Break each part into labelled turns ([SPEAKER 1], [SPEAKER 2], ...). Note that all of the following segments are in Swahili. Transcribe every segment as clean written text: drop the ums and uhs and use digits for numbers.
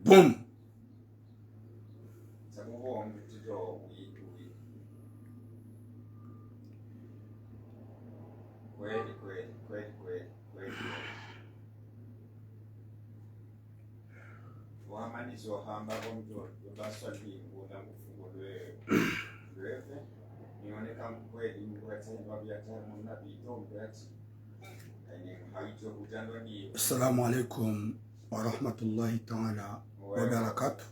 [SPEAKER 1] Boum. Assalamu alaikum wa rahmatullahi ta'ala wa barakatuh.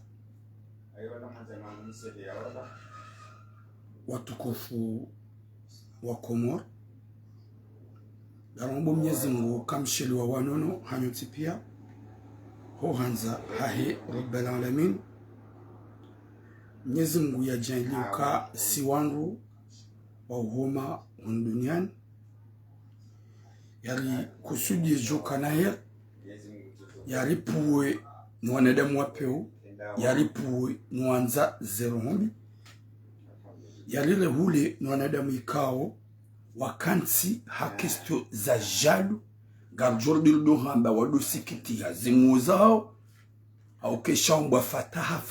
[SPEAKER 1] Watukufu wa Komor, darombo Mwenyezi Mungu kamsheli wa wanono hanyoti pia ho hanza hahi Rabbil alamin. Mwenyezi Mungu ya jaliuka siwanru wa uhoma duniani yari kusudi joka naye yari puwe ni wanadamu wapeo yari puwe ni wanza zero hombi yari lehule ni wanadamu ikao wakansi hakisto za jalu garjor dildo hamba wadu sikiti ya zimu zao au kesha mbwa fataha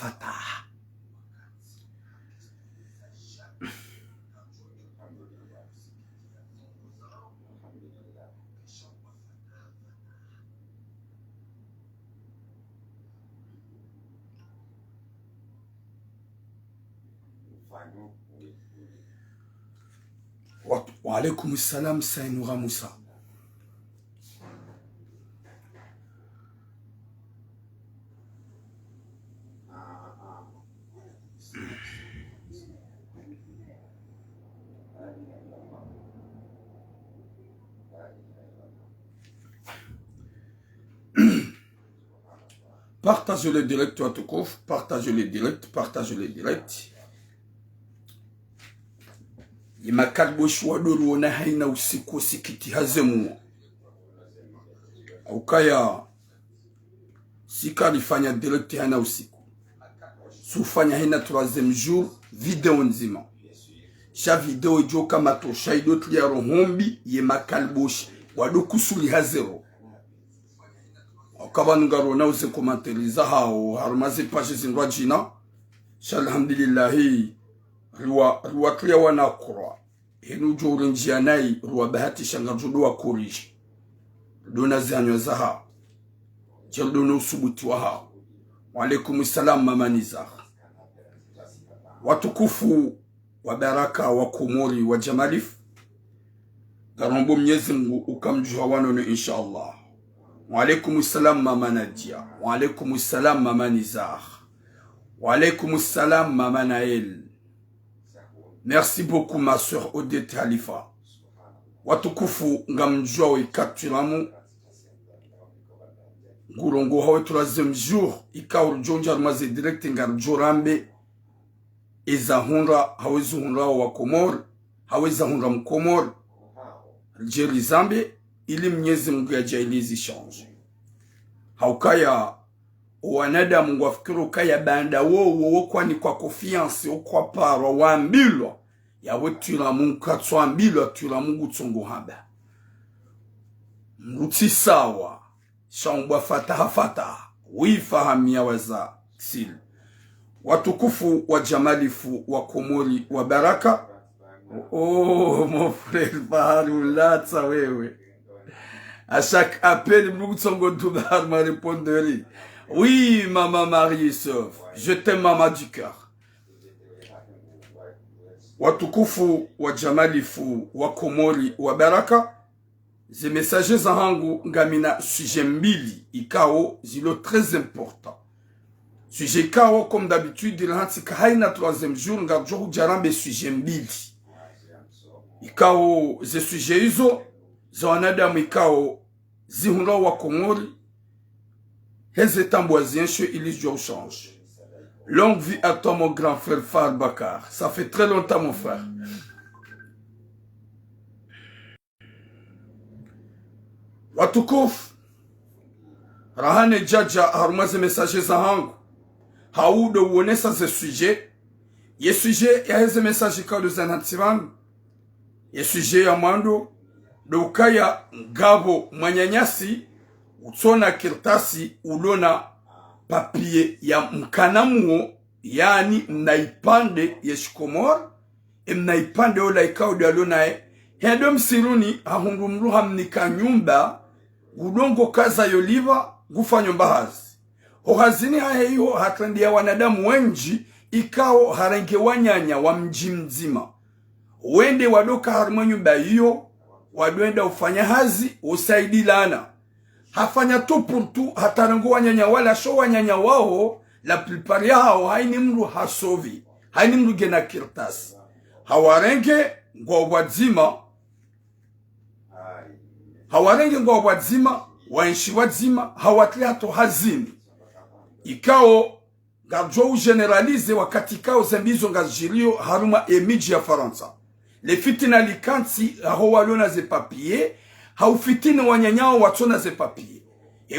[SPEAKER 1] wa alaikum salam Sainura Moussa. Partagez le direct, toi tout court, partagez le direct. Imakadbo shwaduru na haina usiku sikiti hazemu. Aukaya sika lifanya direct hana usiku. Sufanya hina 3e jour video nzima. Sha video ijo kama tosha idotu ya rohombi yemakadbo shwaduru kusuli hazero. Aukaba ngaro na use komentariza hao harumazi page zindwa jina. Sha alhamdulillahi ruwa tuya wana kura hinu jori njianai ruwa bahati shangajudu wa kuriji duna zanyo zaha jalduna usubuti wa hao. Wa alaikum salam mama Nizar. Watukufu wa baraka wa Komori wa Jamalif garombo Mwenyezi Mungu ukamjua wanono inshallah. Wa alaikum salam mama Nadia. Wa alaikum salam mama Nizar. Wa alaikum salam mama Nael. Merci beaucoup ma soeur Odette Khalifa. Watukufu ngamjua wa ikatulamu ngurongo hawe 3e jour ikaw jonja maze direct ngarjorambe izahunra hawezi hunra wa Komor hawezi hunra mkomor Algeria Zambe ili Mwenyezi Mungu ajailizi change haukaya wanadamu ngwafikiru kaya banda wo kwani kwa confiance okwa paro wambilo ya wetula Mungu katswambilo tula Mungu tsongo haba mruti sawa shambwa fataha wifahamia waza sil. Watukufu wa Jamalifu wa Komori wa baraka. Oh mon frère Baharulata wewe à chaque appel Mungu tsongo tubar ma répondre. Oui, maman Marie-Sauve, je t'aime maman du cœur. Watukufu wa Jamalifu wa Komori wa baraka. Ze messages za hangu ngamina sujet mbili ikao zilo très important. Sujet ikao comme d'habitude il hantika haina 3e jour ngarjo jarambe sujet mbili. Ikao ze sujet hizo za wanadamu ikao zihunra wa Komori. Heze tamboisien chez Elise Joe change. Longue vie à toi mon grand frère Far Bakar. Ça fait très longtemps mon frère. Watukuf Rahane Jaja harumaze message za hangu. Haudo uonesa ze sujet. Ye sujet ya heze message ka zanativan. Ye sujet ya mando. Dokaya ngabo manyanyasi utona kirtasi ulona papier ya mkanamuo, yani mnaipande yeshikomor, mnaipande ola ikao dialonae, hendo msiruni ahungu mruha mnika nyumba, gudongo kaza yoliva, gufa nyumba hazi. Ohazini haheyo hatrandia wanadamu wenji, ikao harenge wanyanya wa mji mzima. Wende wadoka haruma nyumba hiyo, waduenda ufanya hazi, usaidi lana. Hafanya tu purtu, hatarangu wanyanya wala show wanyanya wao, la plupart yao haini mru hasovi, haini mru gena kirtas. Hawarenge ngwa wadzima, wainshi wadzima, hawatli hato hazini. Ikao garjo generalize wakati kao zembizo ngazilio haruma emiji ya Faransa. Le fitina likansi aho walona ze papier, hau fitini wanyanyao watona ze papier.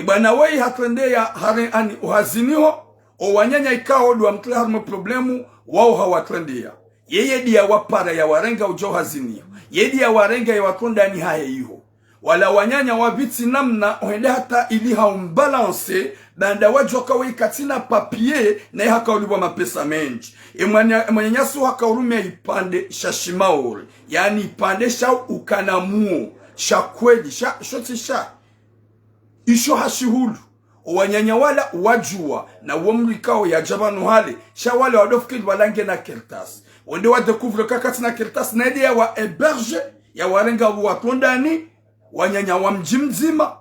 [SPEAKER 1] Bwana wei hatrende ya hare ani uhaziniho, o wanyanya ikao duwa mtle haruma problemu, wao hawatrende ya. Yeye diya wapara ya warenga ujo haziniho. Yeye diya warenga ya watonda ni haye iho. Wala wanyanya wabiti namna ohende hata ili haumbalance banda wajoka wei katina papier na haka uliwa mapesa menji. Mwanyanyasu haka urume ipande shashimaori, yani ipande sha ukanamuo, sha kweli, shoti sha isho hashihulu. Wanyanya wala wajua na uomrikao ya jabanu hale sha wale wadofukili walange na kertas. Wende wadekuvre kakati na kertas na ya wa eberge ya warenga watondani wanyanya wa mjimzima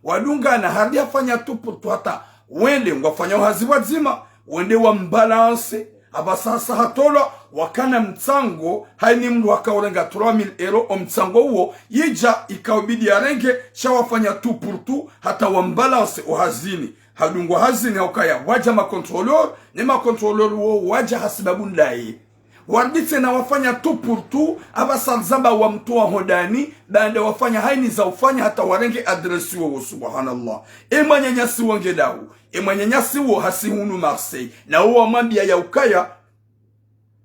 [SPEAKER 1] wadunga na hadi afanya tupu hata wende ngwafanya hazi wadzima wende wa mbalance abasasa hatola wakana mtsango haini mdu wakaurenga 3000 euro o mtsango uo yija ikaubidi ya renge shawafanya tupu hata wa mbalance o hazini hadungwa hazini haukaya waja makontrolor ne makontrolor uo waja hasibabu ndai wardite na wafanya tupu abasalzamba wa mtua hodani banda wafanya haini za ufanya hata warenge adresi wa subhanallah. Emanyanyasi wangedahu emanyanyasi wo hasihunu Marseille na uwa mambia ya ukaya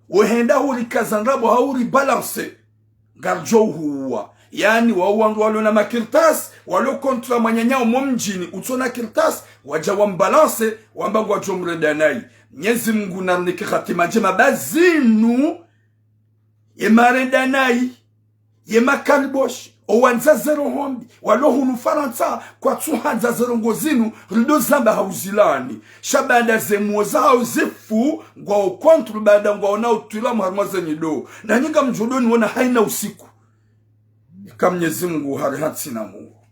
[SPEAKER 1] wehenda huri kazanrabo hauri balance garjo huwa yani wawandu walo na makirtas walo kontra manyanyao momjini utona kirtas waja wambalance wambangu wajomredanai. Mwenyezi Mungu narnike khatima njema bazinu yemarendanai yemakalibosh owanza zero hombi walohunu Faransa kwa tuhanza zero ngozinu rido zamba hauzilani shabanda zemuoza hauzifu ngwa ukontru bada ngwa ona utula mharmaze nido na nyinga mjodoni wana haina usiku Mwenyezi Mungu harihati na Mungu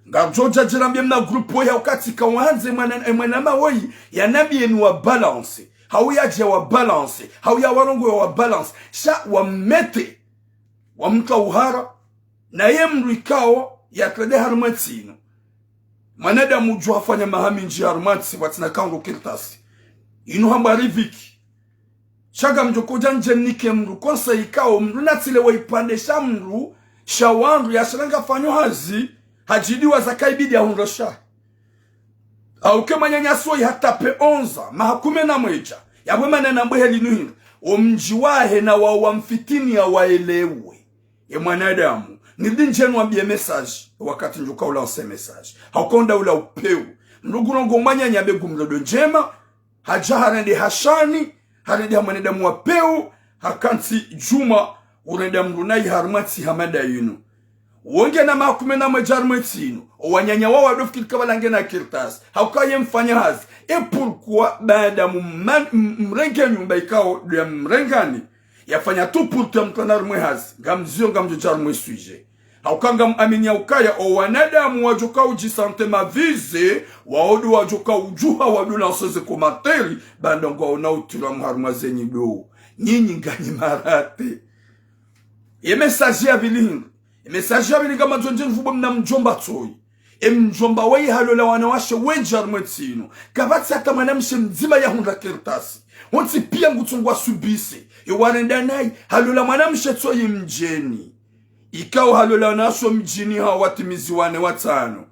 [SPEAKER 1] ngajoja jirambia mna grupo ya wakati kawanze mwanama woi ya nabi yenu wa balance hauyaje wa balance hauya warongo wa balance sha wa mete wa mka uhara na ye mrikao ya trade harmatino manada mujua fanya mahami nji harmatsi watina kango kirtasi inu hambari viki shaga mjokoja nje nike mru konsa ikao mru natile wa ipande sha mru shawanru ya shiranga fanyo hazi hajidiwa zakaibidi ya hunrosha. Au kema nyanyasoi hatape 11 mahakume na mweja ya wema na mwehe linuhinu omjiwahe na wawamfitini ya waelewe ya mwanadamu nidinjenu wambie message wakati njuka ula ose message haukonda ula upeu mnugurongo mwanya nyabegu mlodo njema haja harende hashani harende mwanadamu wapeu hakanti juma urenda mrunai harmati hamada yinu wonge na makume na majarmetino wanyanya wao wadofiki kabalange na kirtas haukaye mfanya hazi pourquoi baada mrenge nyumba ikao ya mrengani yafanya tu pour mtana rumwe hazi ngamzio ngamjo jarmwe sujet haukanga aminia ukaya wanadamu wajoka ujisante mavize waodu wajoka ujuha wadu lansoze komateri banda ngwa utula mharmaze nido nyinyi ngani marate ye message ya bilingi message ya bilinga majonje mfubo mna mjomba toi mjomba wei halola wanawashe wejarmetino kabati hata mwanamshe mzima ya hunda kirtasi honti pia ngutungwa subise yowarenda nai halola mwanamshe toi mjeni ikao halola wanawasho mjini hao watimizi wane watano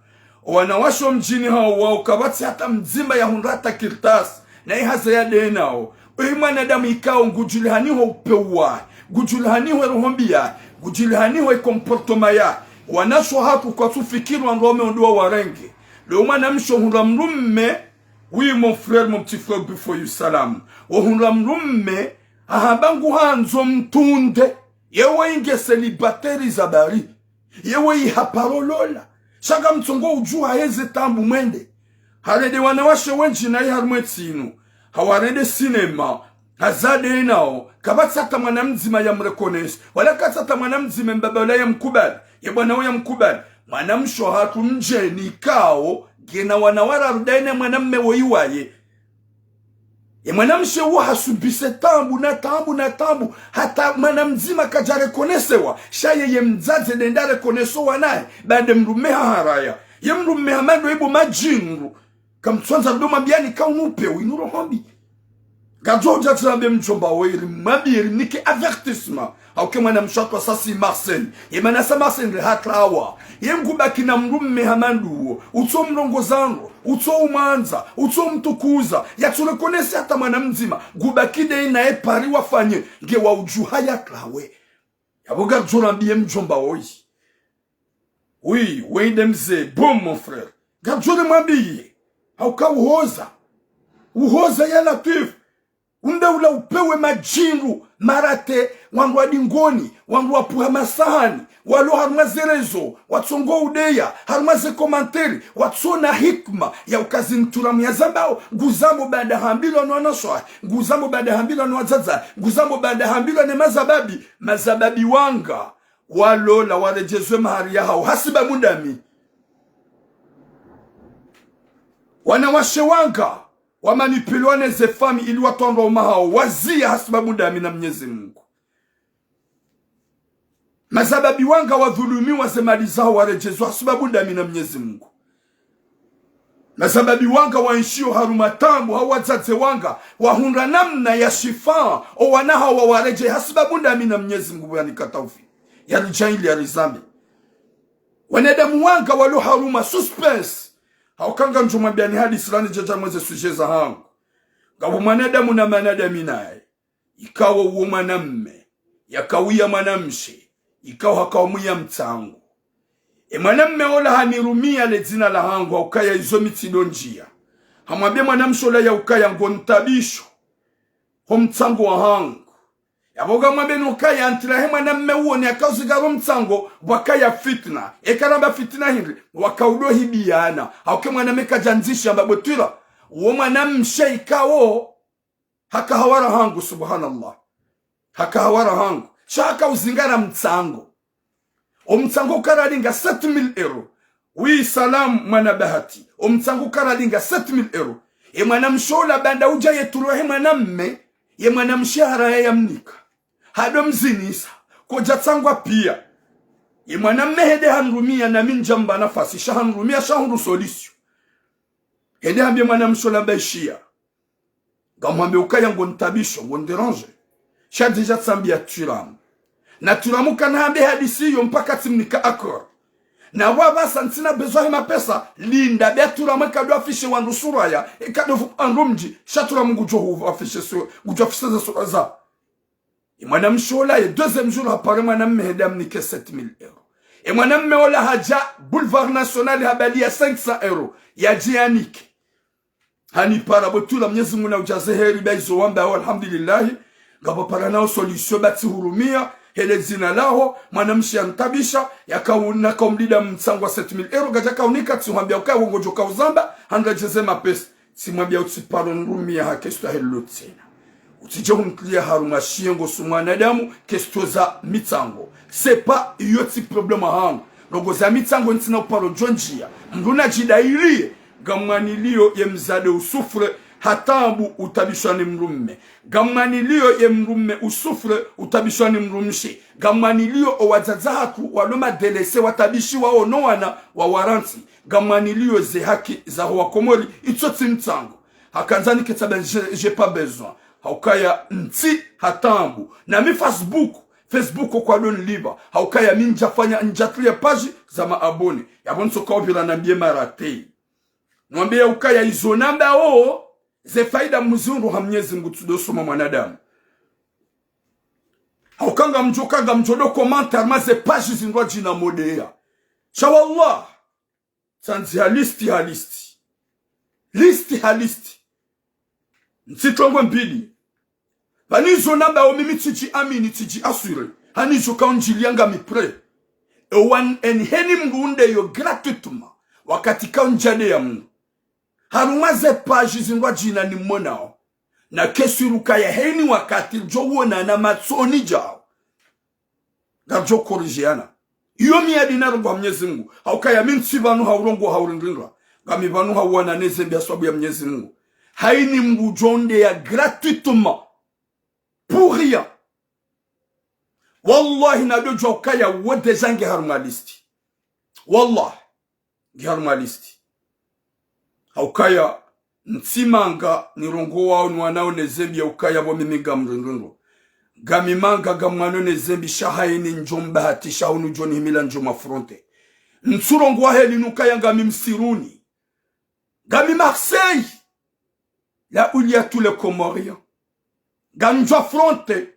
[SPEAKER 1] wanawasho mjini hao wao kabati hata mzima ya hundata kirtasi na ihaza ya denao mwanadamu ikao ngujulihaniho upewa gujulihaniho rohombia gujulihaniho komportoma ya wanasho hapo kwa tufikiru andome ondoa warenge le mwanamsho hunra mrumme. Oui mon frère, mon petit frère, before you salam. Hunra mrumme ahabangu hanzo mtunde. Yewe inge celibateri zabari. Yewe ihaparolola. Shaga mtongo ujua heze tambu mwende. Harede wanawashe wenji na iharumwetinu. Hawarede sinema. Hazade inao. Kabatsata mwanamzima ya mrekonesi. Wala katsata mwanamzima mbabala ya mkubali. Yebwana ya mkubali. Mwanamsho hatu mje ni kao. Gena wanawara rudaine mwanamme woyiwaye. Mwanamshe uwa hasubise tambu na tambu na tambu. Hata mwanamzima kaja rekonesewa. Shaye ye mzaze denda rekonesewa nae. Bade mrumeha haraya. Ye mrumeha mando ibo majinru. Kamtuanza rudoma biyani kaunupe winuro hombi. Gadzo jatrambe mchomba wiri mabiri niki avertissement. Auke mwanamshatwa sasi Marseille. Ye manasa Marseille hatrawa. Ye mgubaki na mrume hamandu. Uto mrongo zanro. Uto umanza. Uto mtukuza. Ya turekonesi hata mwanamzima. Gubaki de ina e pari wafanye. Nge wa ujuha ya trawe. Ya boga jorambiye mchomba wiri. Oui, weidemze. Bon mon frère. Gadzore mabiye. Auka uhoza. Uhoza ya latif. Unda ula upewe majinru, marate, wangu wa dingoni, wangu wa puha masahani, walo harumazerezo, watsongo udeya, harumaze komanteri, watsona hikma, ya ukazi mturamu ya zambao, nguzambo baada hambilo no anaswa, nguzambo baada hambilo no wazaza, nguzambo baada hambilo ne mazababi wanga, walo la warejezwe mahari ya hao, hasiba mundami. Wanawashe wanga, wamanipilwane ze fami ili watondwa umahao wazia hasibabu dami na Mwenyezi Mungu. Mazababi wanga wadhulumiwa ze mali zao warejezwa hasibabu dami na Mwenyezi Mungu. Mazababi wanga wainshio harumatambu hao wazaze wanga wahunra namna ya shifa o wanaha wa wareje hasibabu dami na Mwenyezi Mungu yani kataufi. Ya rijaili ya rizambi. Wanadamu wanga walu haruma suspense. Haukanga mchumwambia ni hadi silani jaja mweze sujeza hangu. Gabu manadamu na manadami nae. Ikawa uo mwanamme. Yakawia mwanamshe. Ikawa hakawamia mtangu. Mwanamme ola hanirumia le zina la hangu. Haukaya izomi tidonjia. Hamwambia mwanamshe ola ya ukaya ngontabisho. Homtangu wa hangu. Yaboga mwambe nukaya antirahe mwanamme uo ni akauzigaru mtango wakaya fitna. Ekaramba fitna hindi wakaudo hibiana. Hauke mwanamme kajanzishi ambabotira. Uo mwanamshe ikawo haka hawara hangu subhanallah. Haka hawara hangu. Shaka uzingara mtango. O mtango karalinga 7,000 euro. Wi salam mwanabahati. O mtango karalinga 7,000 euro. Mwanamshe ola banda uja yeturuhe mwanamme. Mwanamshe haraya ya mnika. Hado mzinisa. Koja tangwa pia. Mwanamme hede hanrumia na minjamba nafasi. Shahanrumia shahuru solisio. Hede hambia mwanamshe ola baishia. Gamwambia ukaya ngontabisho. Ngonderange. Shadija tsambia turamu. Na turamu kanahambia hadisi yo mpaka timnika akor. Na waba santina bezoa hima pesa. Linda bia turamu kado afishe wandu suraya. Kado anrumji. Shaturamu gujohu afishe za suraza. Mwanamshe ola ye deuxième jour hapare mwanamme hede amnike 7,000 euro. Mwanamme ola haja boulevard national habali ya 500 euro. Ya jianike. Hani para botula Mwenyezi Mungu na ujaze heri baizo wamba wa alhamdulillahi. Gabo para nao solution bati hurumia. Hele zina lao mwanamshe antabisha. Yakauna kaumlida msangwa 7,000 euro. Gaja kaunika tsuhambia uka uongojo kauzamba. Handa jeze mapesa. Simwambia utiparo nrumia hakestu helo tena. Utije hunklia haruma shiengo sumwanadamu kestoza mitango. Sepa yoti problema hangu. Logo za mitango ntina uparo jonjia. Mduna jidailie. Gamwanilio ye mzade usufre hatambu utabishwani mrumme. Gamwanilio ye mrumme usufre utabishwani mrumshi. Gamwanilio o wazazahatu waloma delese watabishi wa onowana wa waranti. Gamwanilio ze haki za wakomori itoti mtango. Hakanzani ketabe j'ai pas besoin. Haukaya nti hatambu. Na mi Facebook kwa don liba. Haukaya mi njafanya njatulia paji za maaboni. Yabonso kaubila na mbie maratei. Nwambia ukaya izo namba o. Ze faida mzungu hamnyezi mgutudo suma mwanadamu. Haukanga mjodo komentar ma ze paji zinwa jina modea. Shawallah. Tsanzi halisti. Listi. Ntitongwe mbili. Vanizo namba omimi tiji amini tiji asure. Hanizo kaunjilianga mipre. Ewan enheni mgunde yo gratuitement. Wakati kaunjane ya mungu. Harumaze paji zingwa jina ni monao. Na kesuruka ya heni wakati jowona na matsoni jao. Garjo korijiana. Yomi ya dinaru kwa mnyezi mungu. Haukaya minti vanu haurongo haurindrinra. Gami vanu hawana nezembe aswabu ya mnyezi mungu. Haini mungu jonde ya gratuitement. Pour rien. Wallahi na dojo haukaya wode zange harumalisti. Wallahi. Giharumalisti. Haukaya ntimanga nirongo wao nwanao nezembe ya ukaya wamimi gamrindrinro. Gamimanga gamwano nezembe shahaini njomba hati shahunu joni himila njoma fronte. Nsurongo wa heli nukaya gami msiruni. Gami Marseille. La ulia tous les Comoriens. Gami njwa fronte.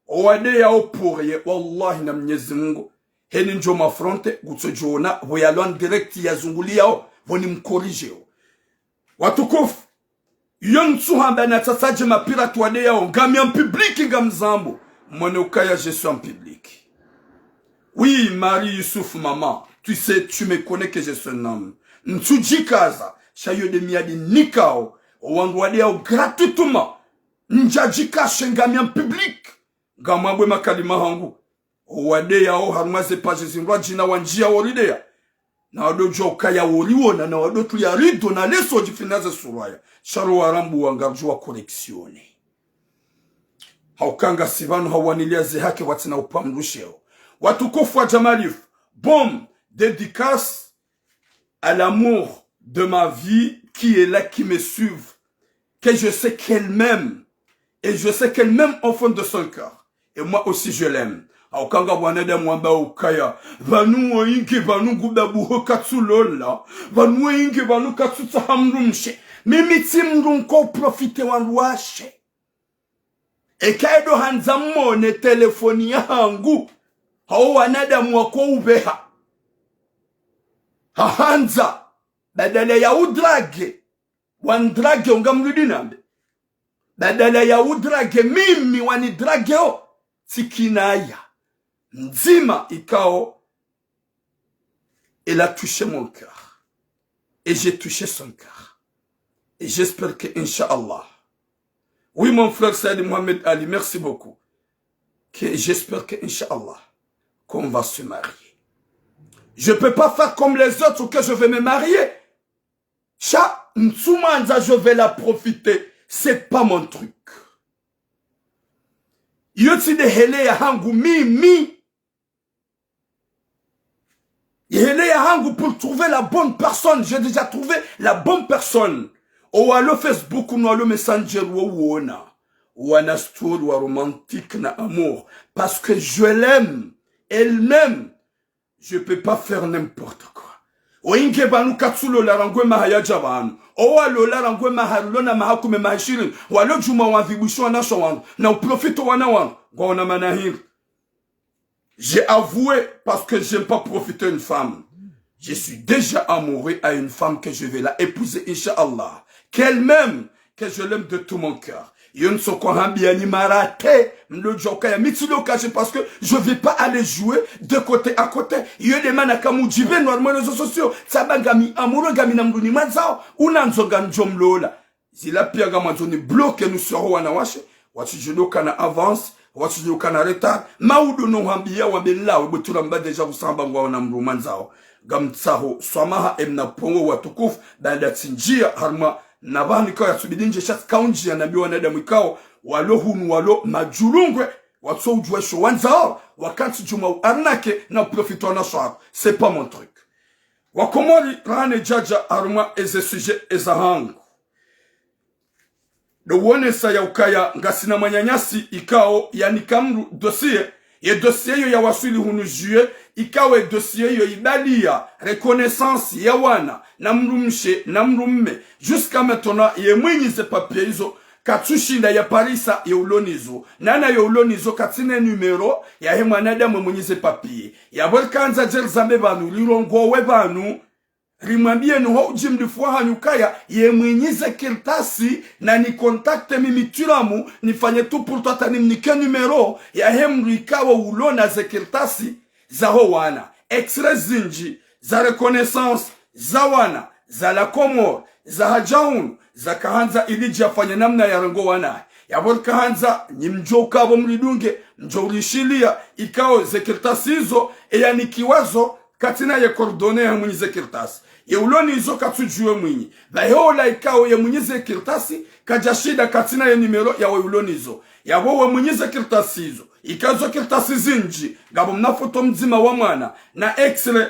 [SPEAKER 1] Owade ya oporie. Wallahi na mnyezi mungu. Heli njoma fronte. Gutso jona. Voyalon direkti ya zunguli yao. Voni mkorije yao. Watukufu. Yon tsuhamba na tataje mapira tuwade yao. Gami en public gamzambo. Mwene ukaya je suis en public. Oui, Marie Youssouf, maman. Tu sais, tu me connais que je suis un homme. Ntujikaza. Chayo de miadi nikao. Owangwade yao gratuitement. Njajika shengami en public. Gamabwe makalima hangu. Owade yao harumaze paje zinwa jina wanjia oridea. Na wadojo kaya woliwona na wadotu ya rido na leso jifinaze suraya. Sharo warambu wangarjua koleksione. Haukanga sivanu hawanilia zihake watina upamrusheo. Watukufu wa Jamalif. Bon, dédicace à l'amour de ma vie qui est là, qui me suive. Que je sais qu'elle m'aime. Et je sais qu'elle m'aime au fond de son cœur. Et moi aussi je l'aime. Aukanga wanede mwamba ukaya. Vanu inge vanu gudabu hokatsu lola. Vanu inge vanu katsu tsahamrumshe. Mimi timrunko profite wanruashe. Ekaido hanzamo ne telefoni yangu. Hao wanede mwako ubeha. Hahanza. Badala ya udrage. Wandrage ungamrudi nambe. Badala ya udrage mimi wanidrage o. Tikinaya. Nzima ikao. Elle a touché mon cœur. Et j'ai touché son cœur. Et j'espère que, Inch'Allah. Oui, mon frère Saïd Mohamed Ali, merci beaucoup. Que j'espère que, Inch'Allah, qu'on va se marier. Je peux pas faire comme les autres que je vais me marier. Cha, Ntsumanza, je vais la profiter. C'est pas mon truc. Yoti de hele ya hangu mi. Hele ya hangu pour trouver la bonne personne. J'ai déjà trouvé la bonne personne. Ou allo Facebook ou allo Messenger ou ona. Ou un story ou romantique na amour. Parce que je l'aime. Elle m'aime. Je peux pas faire n'importe quoi. O inge banu katsulo la rangwe mahaya jabanu. O alo la rangwe maharulo na mahakume mahishirin. Walo juma wanvibusho wanasho wanu. Na uprofito wana wanu. Gwana manahir. J'ai avoué parce que j'aime pas profiter une femme. Je suis déjà amoureux à une femme que je vais la épouser, Inch'Allah. Qu'elle m'aime, que je l'aime de tout mon cœur. Yon soko hambiani marate, mlojoka ya mitsulokaje parce que je vais pas aller jouer de côté à côté. Yon de manakamu jibe normal réseaux sociaux. Sabangami amoureux gami namruni mazao. Unanzoga njomlola. Zila pia gamazoni bloque nous serons wanawashe. Wachijoloka na avance. Wachijoloka na retard. Maudu no hambia wabela. Wabutulamba deja usamba wana mrumanzao. Gamtsaho swamaha emna pongo watukuf. Danda tsinjia harma. Nabani kwa ya subidinje shat kaunji ya nabi wanada mwikao. Walo hunu walo majulungwe. Watso ujuesho wanzao. Wakati juma arnake na profito na swab. C'est pas mon truc. Wakomori rane jaja harma eze suje eza hangu. Dowone sa ya ukaya ngasina manyanyasi ikao yani kamru dossier. Ye dossier yo ya wasuli hunu juye. Ikawe dossier yo ibalia. Reconnaissance ya wana. Namrumshe, namrumme. Jusqu'à maintenant, ye mwinyi ze papier izo. Katushinda ya parisa ya ulonizo. Nana ya ulonizo katine numero. Ya he mwanada mwenye ze papier. Ya volkanza jerzame banu. Lirongo we banu. rimwambie ni hoji mlifuwa hanyukaya ye mwenyize kirtasi na ni kontakte mimi turamu nifanye tu purto hata nimnike numero ya hemru ikawa ulona ze kirtasi za ho wana extrait zinji za reconnaissance za wana za la Comore za hajaun za kahanza iliji afanye namna ya rengo wana yabol kahanza ni mjoka abo mridunge mjoulishilia ikao ze kirtasi hizo eya ni kiwazo katina ye kordone ya mwenyize kirtasi ye uloni hizo katujue mwinyi bayola ikao ye mwenyize kirtasi kajashida katina ye numero ya uloni hizo yabo we mwenyize kirtasi hizo ikazo kirtasi zinji gabo mnafoto mzima wa mwana na extrait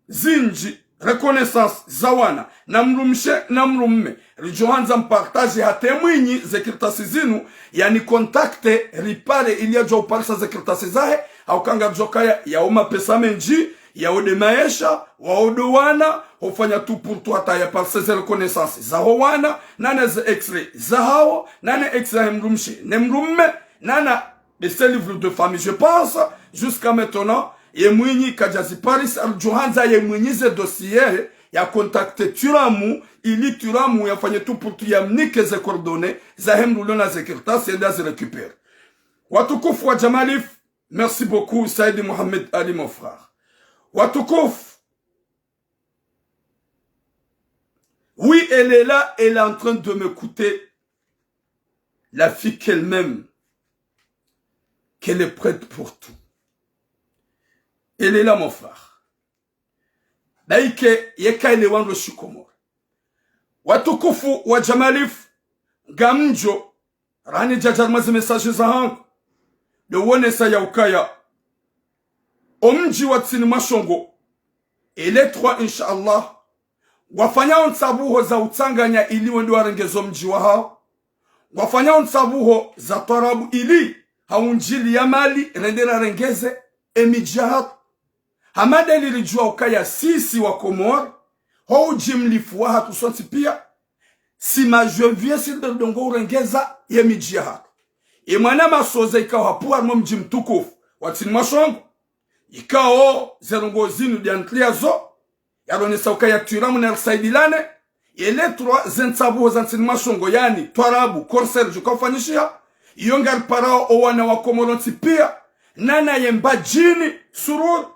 [SPEAKER 1] zinji reconnaissance za wana na mrumshe na mrumme rijohanza mpartage hate mwinyi ze kirtasi zinu yani kontakte ripare ilia jo uparisa ze kirtasi zahe au kanga jokaya ya uma pesa menji ya ode maesha wa odowana hofanya tu pour toi ta ya parse ze reconnaissance za wana nana ze extrait za hao nana extrait mrumshe ne mrumme nana ces livres de famille je pense jusqu'à maintenant ye mwinyi kajazi Paris aljohanza ye mwinyi ze dossier ya contacte turamu ili turamu yafanye tu pour tu yamnike ze coordonnées za hemrulo na ze kirtasi enda ze récupère. Watukufu wa Jamalif, merci beaucoup Saïd Mohamed Ali mon frère. Watukufu, oui elle est là, elle est en train de m'écouter, la fille qu'elle-même, qu'elle est prête pour tout. Elle est là, mon frère. Daike, yeka ile wango shikomora. Watukufu wa Jamalif, gamjo, rani jajarmazi message za hangu. Dewone sa ya ukaya. Omji watsini mashongo. Ele 3 inshallah. Wafanya onsabuho za utanganya ili wendo warengezo mji wa hao. Wafanya onsabuho za tarabu ili haunjili ya mali rendera rengeze emijahat. Hamada lilijua ukaya sisi wa Comore, hou jimlifuwa hatu sonti pia, si majevie silder dongo urengeza ye mijihat. Imana masoze ikao hapuwa mwa mji mtukufu, watini mashongo, ikao zerongo zinu diantlia zo, yaronesa ukaya turamu na ersaidilane, ele 3 zentsabu zantini mashongo yani, twarabu, korser juka ufanyishia, yongar parao owane wa Comore pia, nana yemba jini, surur,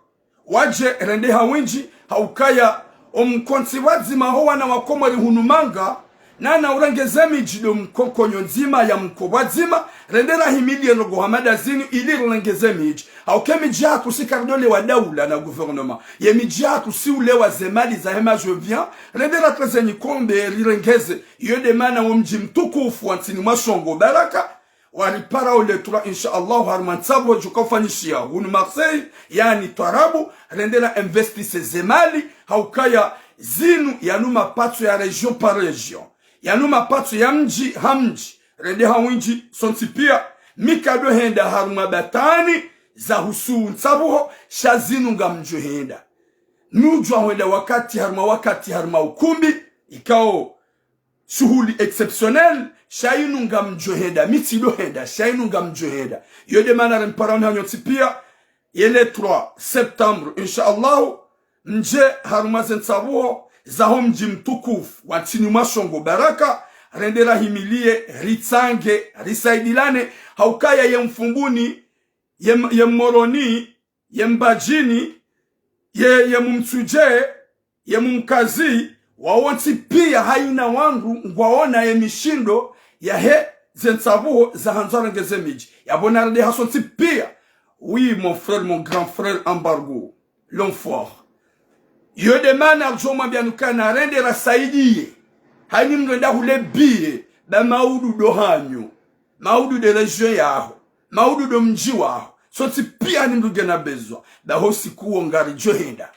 [SPEAKER 1] waje rende hawinji haukaya omkonti wazima hoa na wakomori hunumanga nana urengeze mijido mkonkonyo nzima ya mkobazima rendera himili rogo hamada zini ili rengeze miji hauke miji hatu si kardole wa daula na gouvernement ye miji hatu si ule wa zemali za hema je viens rendera treze nikombe rengeze yode mana mji mtukufu antini mashongo baraka waripara ule 3 inshallah harmantsabo jukofanyishia hunu Marseille yani twarabu rendela investise zemali haukaya zinu yanuma patso ya region par region yanuma patso ya mji hamji rende hawinji sontipia mikado henda haruma batani za husu nsabuho shazinu nga mjo henda nujwa henda wakati haruma ukumbi ikao shughuli exceptionnel shainu nga mjoheda mitido heda shainu nga mjoheda yode mana remparani hanyoti pia yele 3 septembre inshallah nje harumazen sabuho zaho mji mtukufu watini mashongo baraka rendera himilie ritsange risaidilane haukaya yemfumbuni yemmoroni yembajini yemumtsuje yemumkazi wawonti pia haina wangu ngwaona ye mishindo ya he zentsabuho za hanzara ngezemiji yabona de hasonti pia oui mon frère mon grand frère embargo l'homme fort yo demande arjoma bianukana rende rasaidie hani mrenda hule bie ba maudu do hanyo maudu de region yaho maudu do mji waho sonti pia ni mrugena bezwa da hosi kuongari johenda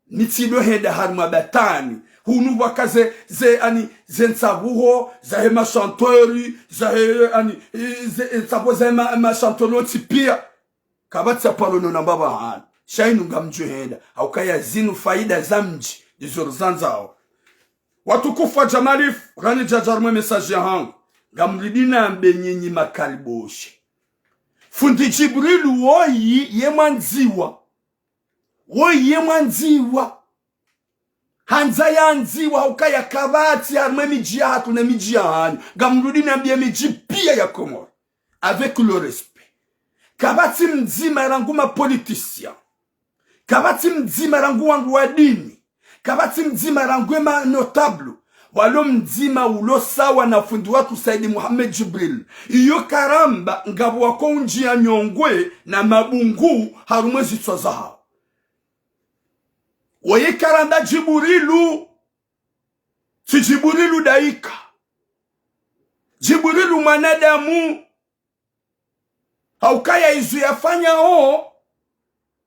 [SPEAKER 1] nitido henda harma batani hunu wakaze ze ani zentsabuho za hema chantori za ani zentsabuho za hema chantolo tipia kabatsa palono na baba han shainu ngamjohenda haukaya zinu faida za mji dizorzanzao watukufa Jamalif rani jajarma message yangu ngamridina mbenyenyi makaliboshe fundi Jibril woyi yemanziwa hanza yanziwa haukaya kabati harumwe miji ya hatu na miji ya hanyu gamrudi na mbia miji pia ya Komoro avec le respect. Kabati mzima ranguma politicien, kabati mzima rangu wangu wa dini, kabati mzima rangu notable, walo mzima ulo sawa na fundi watu Saidi Mohamed Jibril. Iyo karamba ngabu wako unji ya Nyongwe na Mabungu harumwe zitwa zahao. Waye karamba Jibrilu, si Jibrilu daika, Jibrilu manadamu, haukaya izu yafanya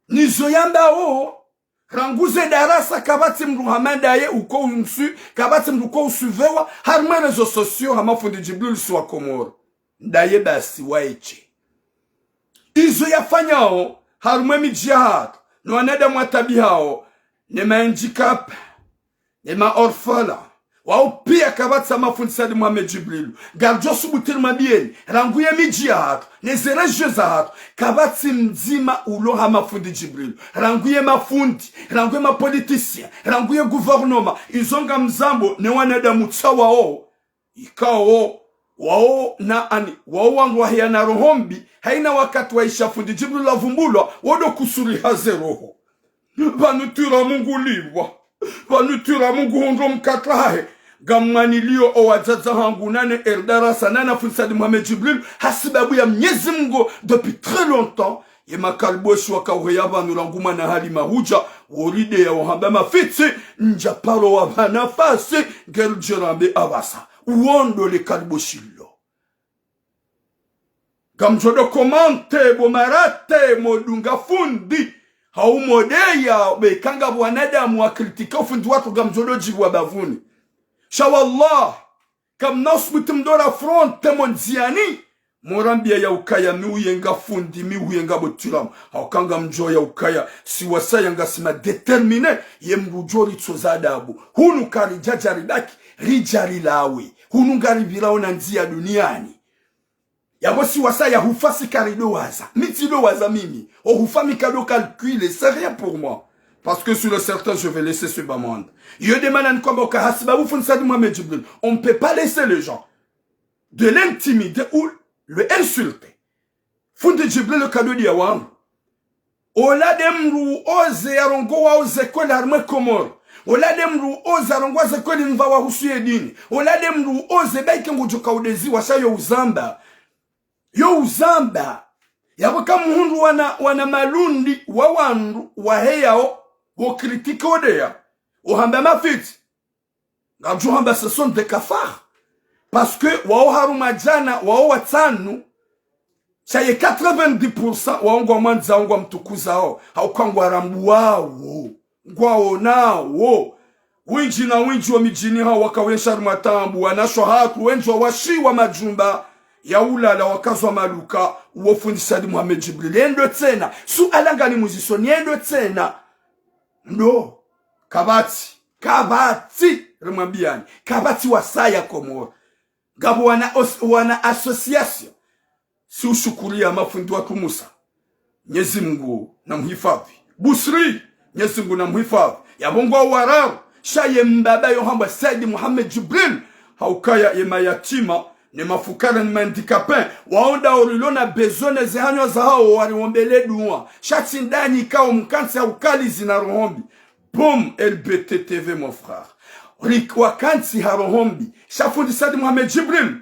[SPEAKER 1] nizo yamba ranguze darasa kabati mruhamanda ye uko unsu, kabati mruko usuvewa, harumwe rezo sosio hamafundi Jibrilu suwa Komoro. Ndaye basi waeche. Izo yafanya harumwe mijihad, nuaneda mwatabi hao, nema handicap, nema orfala, wao pia kabati hamafundi Saidi Mohamed Jibrilu. Garjo subutir mabieni, ranguye mijihad, nezereje za hatu, kabati mzima ulo hamafundi Jibrilu. Ranguye mafundi, ranguye mapolitisien, ranguye gouvernement, izonga mzambo, ne waneda mutsawa ikao wao na ani wao wangu wahia na rohombi haina wakati waisha fundi Jibrilu la vumbulwa wodo kusuri hazeroho vanutura Mungu liwa vanutura Mungu hondo mkatahe gamanilio owajaza hangu nane erdarasa nana fundi Saidi Mohamed Jibrilu hasibabu ya Mwenyezi Mungu depuis très longtemps ye makalboshi wakauheya vanu ranguma na hali mahuja woride ya wahamba mafitsi njapalo wa vanafasi gerjerambe avasa uondo le kalboshilo gamjodo komante bomarate modunga fundi haumodeya bekanga bwanadamu wa kritika ufundi watu gamjodo jibwa bavuni shawallah kam nasmutimdora fronte monziani morambia ya ukaya miuyenga fundi miuyenga botulamu haukanga mjo ya ukaya siwasa yanga sima determine ye mrujori tsozadabu hunu kari jajari daki rijari lawe hunu ngari vilao na nzia duniani yabo siwasa ya hufasi karido waza mitido waza mimi o hufami kado calcule c'est rien pour moi parce que sur le certain je vais laisser ce bamande yo demande kwa boka hasiba ufu Saidi Mohamed Jibril on peut pas laisser les gens de l'intimider ou le insulter. Fundi Jibril le cadeau di yawangu. Ola demru oze yarongo wa oze kweli harumwe Komoro. Ola demru oze yarongo wa oze kweli mva wa husuye dini. Ola demru oze baike ngujuka udezi washa yo uzamba. Yo uzamba. Yabuka muhundu wana malundi wa wandu wa heyao wo kritika odeya. Ohamba mafiti. Gabju hamba ce sont des cafards. Parce que wao haruma jana wao watanu chaye 90% waongo mwanza waongo mtukuza hao haukangwa rambu wao ngwao nao winji na winji wa mijini hao wakawesha rumatambu wanashwa hatu wenji wa washi wa majumba ya ulala wakazwa maluka uofundi Saidi Mohamed Jibril endo tena su alanga ni muzisoni endo tena ndo kabati rumambiani kabati wasaya Komoro gabo wana association si ushukuria mafundi watu Musa Mwenyezi Mungu na mhifadhi Busri Mwenyezi Mungu na mhifadhi yabongo wararu shaye mbaba yo hamba Saidi Mohamed Jibril haukaya yema yatima ne mafukara ni mandikapin waonda orilona bezone zehanyo za hao wariombele duwa shati ndani kao mkansi haukali zina rohombi boom LBT TV mon frère wakansi harohombi shafundi Saidi Mohamed Jibril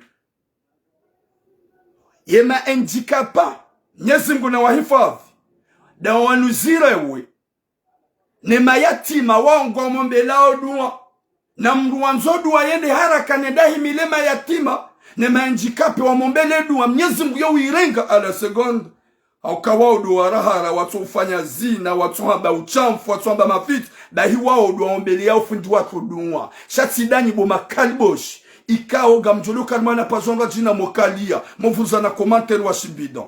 [SPEAKER 1] yema handicapa Mwenyezi Mungu na wahifadhi da wanuzirewe ne mayatima waongo mombelao dua na mruanzo dua yende haraka nedahi milema yatima ne handicapa wa mombele dua Mwenyezi Mungu yo irenga ala seconde haukawa dua rahara watu ufanya zina watu hamba uchamfu watu hamba mafiti dahi wao dua ombele yao fundi watu dua shati dani bo makalboshi ikao gamjolo kalmana pazonga jina mokalia movuza na commentaire wa shibidan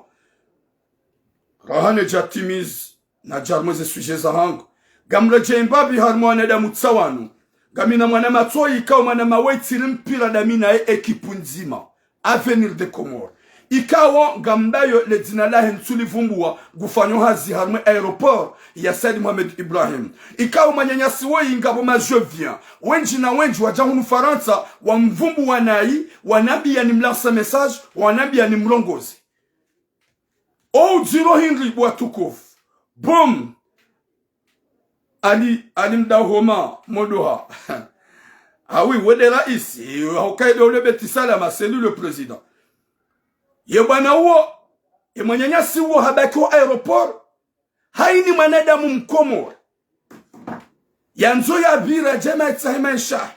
[SPEAKER 1] rahane jatimiz na jarmeze suje za hangu gamle jembabi harmone da mutsawanu gamina mwana matoi ikao mwana mawetiri mpira damina ekipu nzima avenir de Komoro ikawo gambayo le dina lahe nsuli vumbua gufanyo hazi harme aeroport ya Said Mohamed Ibrahim ikawo manyanyasi wo ingabo majovien wenji na wenji wajahunu Faransa wa mvumbu wanai wanabi ya nimlasa message wanabi ya nimlongozi o jiro Henry Bwatukof boom Ali mdahoma modoha ah oui wede raisi hokaido ule betisala ma c'est lui le président yebana uo emanyanyasi uo habaki wa aeroport haini mwanadamu mkomo yanzo ya bira jema itsahimensha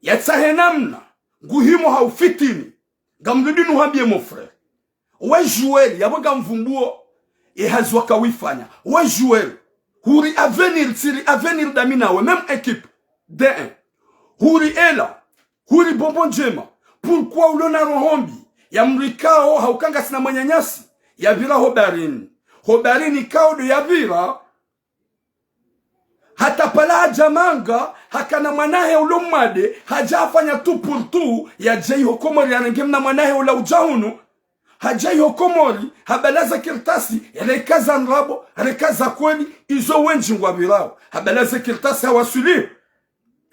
[SPEAKER 1] yatsahenamna nguhimo haufitini gamrudinu hambie mon frère we jouer yaboga mvumbuo ehazwa kawifanya we jouer huri avenir damina we même équipe D1 huri ela huri bonbon jema pourquoi ulona rohombi ya mrikao haukanga sina manyanyasi ya vira hobarini kao do ya vira hata pala jamanga hakana mwanahe ulomade hajafanya tu pour tout ya jai hokomori anangemna mwanahe ula ujahunu hajai hokomori habalaza kirtasi rekaza nrabo rekaza kweli izo wenji ngwabirao habalaza kirtasi hawasuli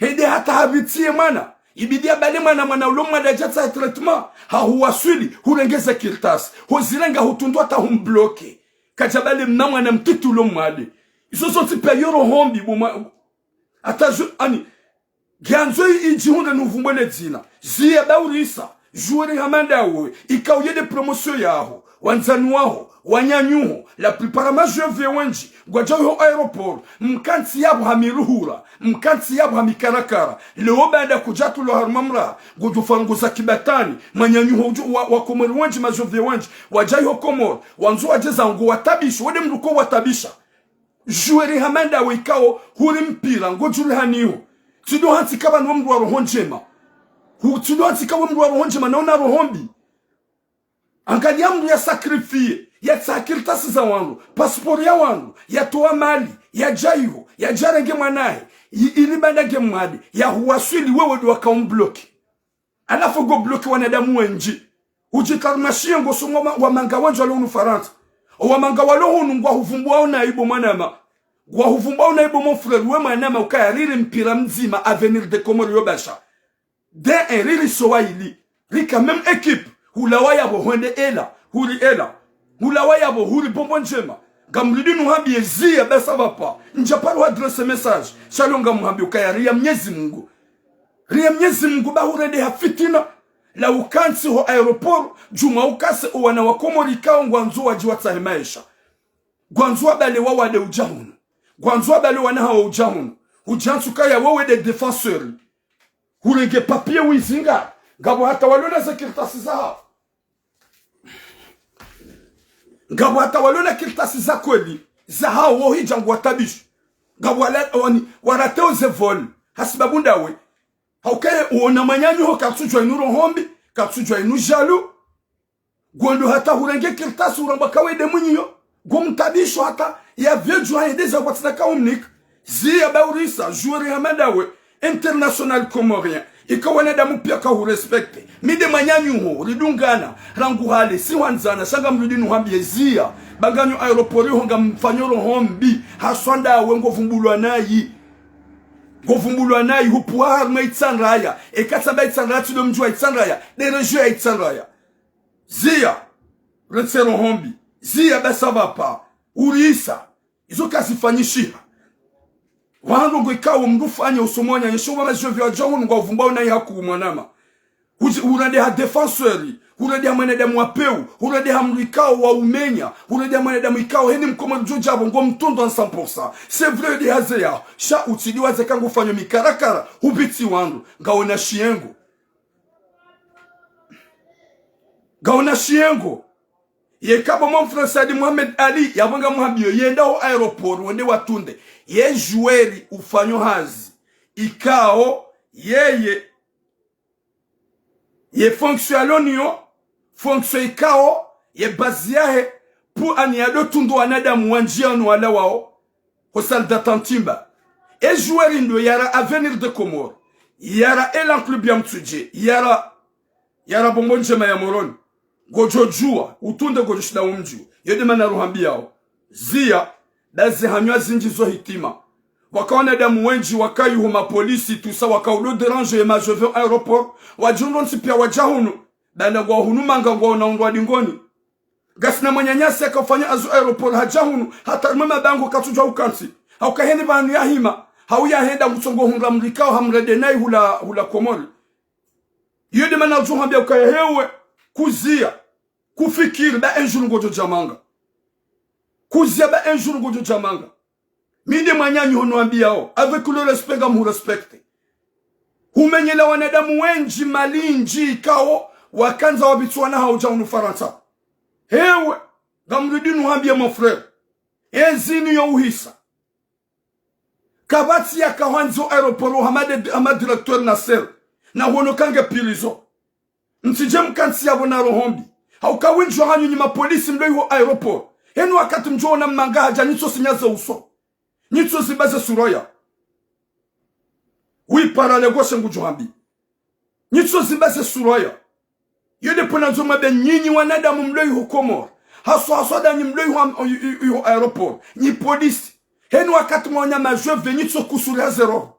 [SPEAKER 1] hede hata habitie mana ibidia bale mwana ulomade jatsa traitement hahuwasuli hurengeza kirtasi hozirenga hutundwa ta humbloke kajabale mnamwana mtitu ulomade izo zote peyoro hombi buma atajo ani ganzo ijihunda nuvumbele dzina ziya baurisa jouer hamanda we ikauye de promotion yaho wanzanu waho wanyanyuho la plupart ma jeuve wenji gwajo aeroport mkanti yabo hamiruhura mkanti yabo hamikarakara leo baada kujatu lo harmamra gujufanguza kibatani manyanyuho wa komori wenji ma jeuve wenji wajayo komor wanzo wajeza ngo watabisha wode mruko watabisha jouer hamanda we ikao huri mpira ngojule haniho tido hanti kaba no mru rohonjema tudo atikawe mru rohonjema naona rohombi angalia mru ya sakrifie ya sakirtasi za wangu passport ya wangu ya toa mali ya jaiho ya jarenge mwanae ilibanda ge mwadi ya huwaswili wewe do akaumbloki alafu go bloki wanadamu wenji ujikarmashie ngosonga wa manga wanjo lo Faransa wa manga walo hunu ngwa huvumbwa na ibo mwanama ngwa huvumbwa na ibo mon frère we mwanama ukayariri mpira mzima avenir de Comores yobasha de riri sowaili rika même équipe hulawaya bo honde ela hulawaya bo huli bonbon jema gamridi nuhambi ezia besa vapa njaparo adresse message shalonga muhambi ukayari ya Mwenyezi Mungu ria Mwenyezi Mungu ba hurede hafitina la ukansi ho aeroport juma ukase wana wa Komori kao ngwanzo wajiwa tsahemaisha gwanzo bale wawade ujahunu gwanzo bale wana hawo ujahunu ujansu kaya wewe de défenseur hurenge papier wizinga ngabo hata walona sekirtasi za ngabo hata walona kirtasi za kweli za hao hijangwa watabisha ngabo warateo ze vol hasibabunda we haukaye uona manyanyu ho katsujwa inuro hombi katsujwa inu jalu gondo hata hurenge kirtasi uramba kawede munyo gomtabisho hata ya vyeju haideza kwa tsaka umnik zia baurisa jouer hamada we international comorien ikawana damu pia ka hu respecte mide manyanyu ho ridungana rangu hale si wanzana shanga mrudinu hambi ezia baganyo aeroport ho ngamfanyoro hombi haswanda we ngovumbulwa nayi hupuar maitsanraya ekatsa itsanraya tudo mjua itsanraya de regio itsanraya zia retsero hombi zia basava pa urisa izo kasifanyishia wano ngo ikawo mndufanya usomonya yeshoma majovyo ajongo ngo vumbao na yaku mwanama urade ha défenseur urade ha mwanadamu wapeu urade ha mrikao wa umenya urade ha mwanadamu ikao heni mkoma jojabo ngo mtondo 100% c'est vrai de hazea sha utidiwa zekangu fanyo mikarakara hubiti wangu ngaona shiengo yekabo mon frère Said Mohamed Ali yabanga muhabio yenda ho aeroport wende watunde ye joueri ufanyo hazi ikao ye fonctionalonio fonction ikao ye baziahe pour aniado tundo anadamu wanjiano wala wao hosal datantimba e joueri ndo yara avenir de Comores yara elan club ya mtuje yara bonbon jema ya moroni gojojua utunde gojoshida umju yede mana ruhambi yao zia dazi hanywa zinjizo hitima wakaona damu wenji wakayuhu mapolisi tusa wakaulo derange ya majove aeroport wajunron sipia wajahunu banda gwa hunu manga gwa unaundwa dingoni gasina manyanyasi akafanya azu aeroport hajahunu hata mama bango katuja ukansi haukaheni banu ya hima hauya henda msongo hunga mlikao hamredenai hula komori yede mana ruhambi ya ukayehewe kuzia kufikiri ba enjuru gojo jamanga kuzia ba enjuru gojo jamanga minde manyanyi hono ambiao avec le respect gamu respecte humenyela wanadamu wenji malinji kao wakanza wabitswana hauja unufaransa hewe gamrudinu hambia mon frère enzini yo uhisa kabati ya kawanzo aeroporo hamad directeur Nasser na hono kange pilizo ntijem kansi ya bona rohombi haukawinjwa hanyu nyima polisi mdo yuho aeroport henu wakati mjoo na manga haja nitso sinyaza uso nitso zibaze suroya wi parale goshe ngujuhambi nitso zibaze suroya yode pona zoma be nyinyi wanadamu mdo yuho Komoro haswa danyi mdo yuho aeroport ni polisi henu wakati mwonya majove nitso kusuri hazero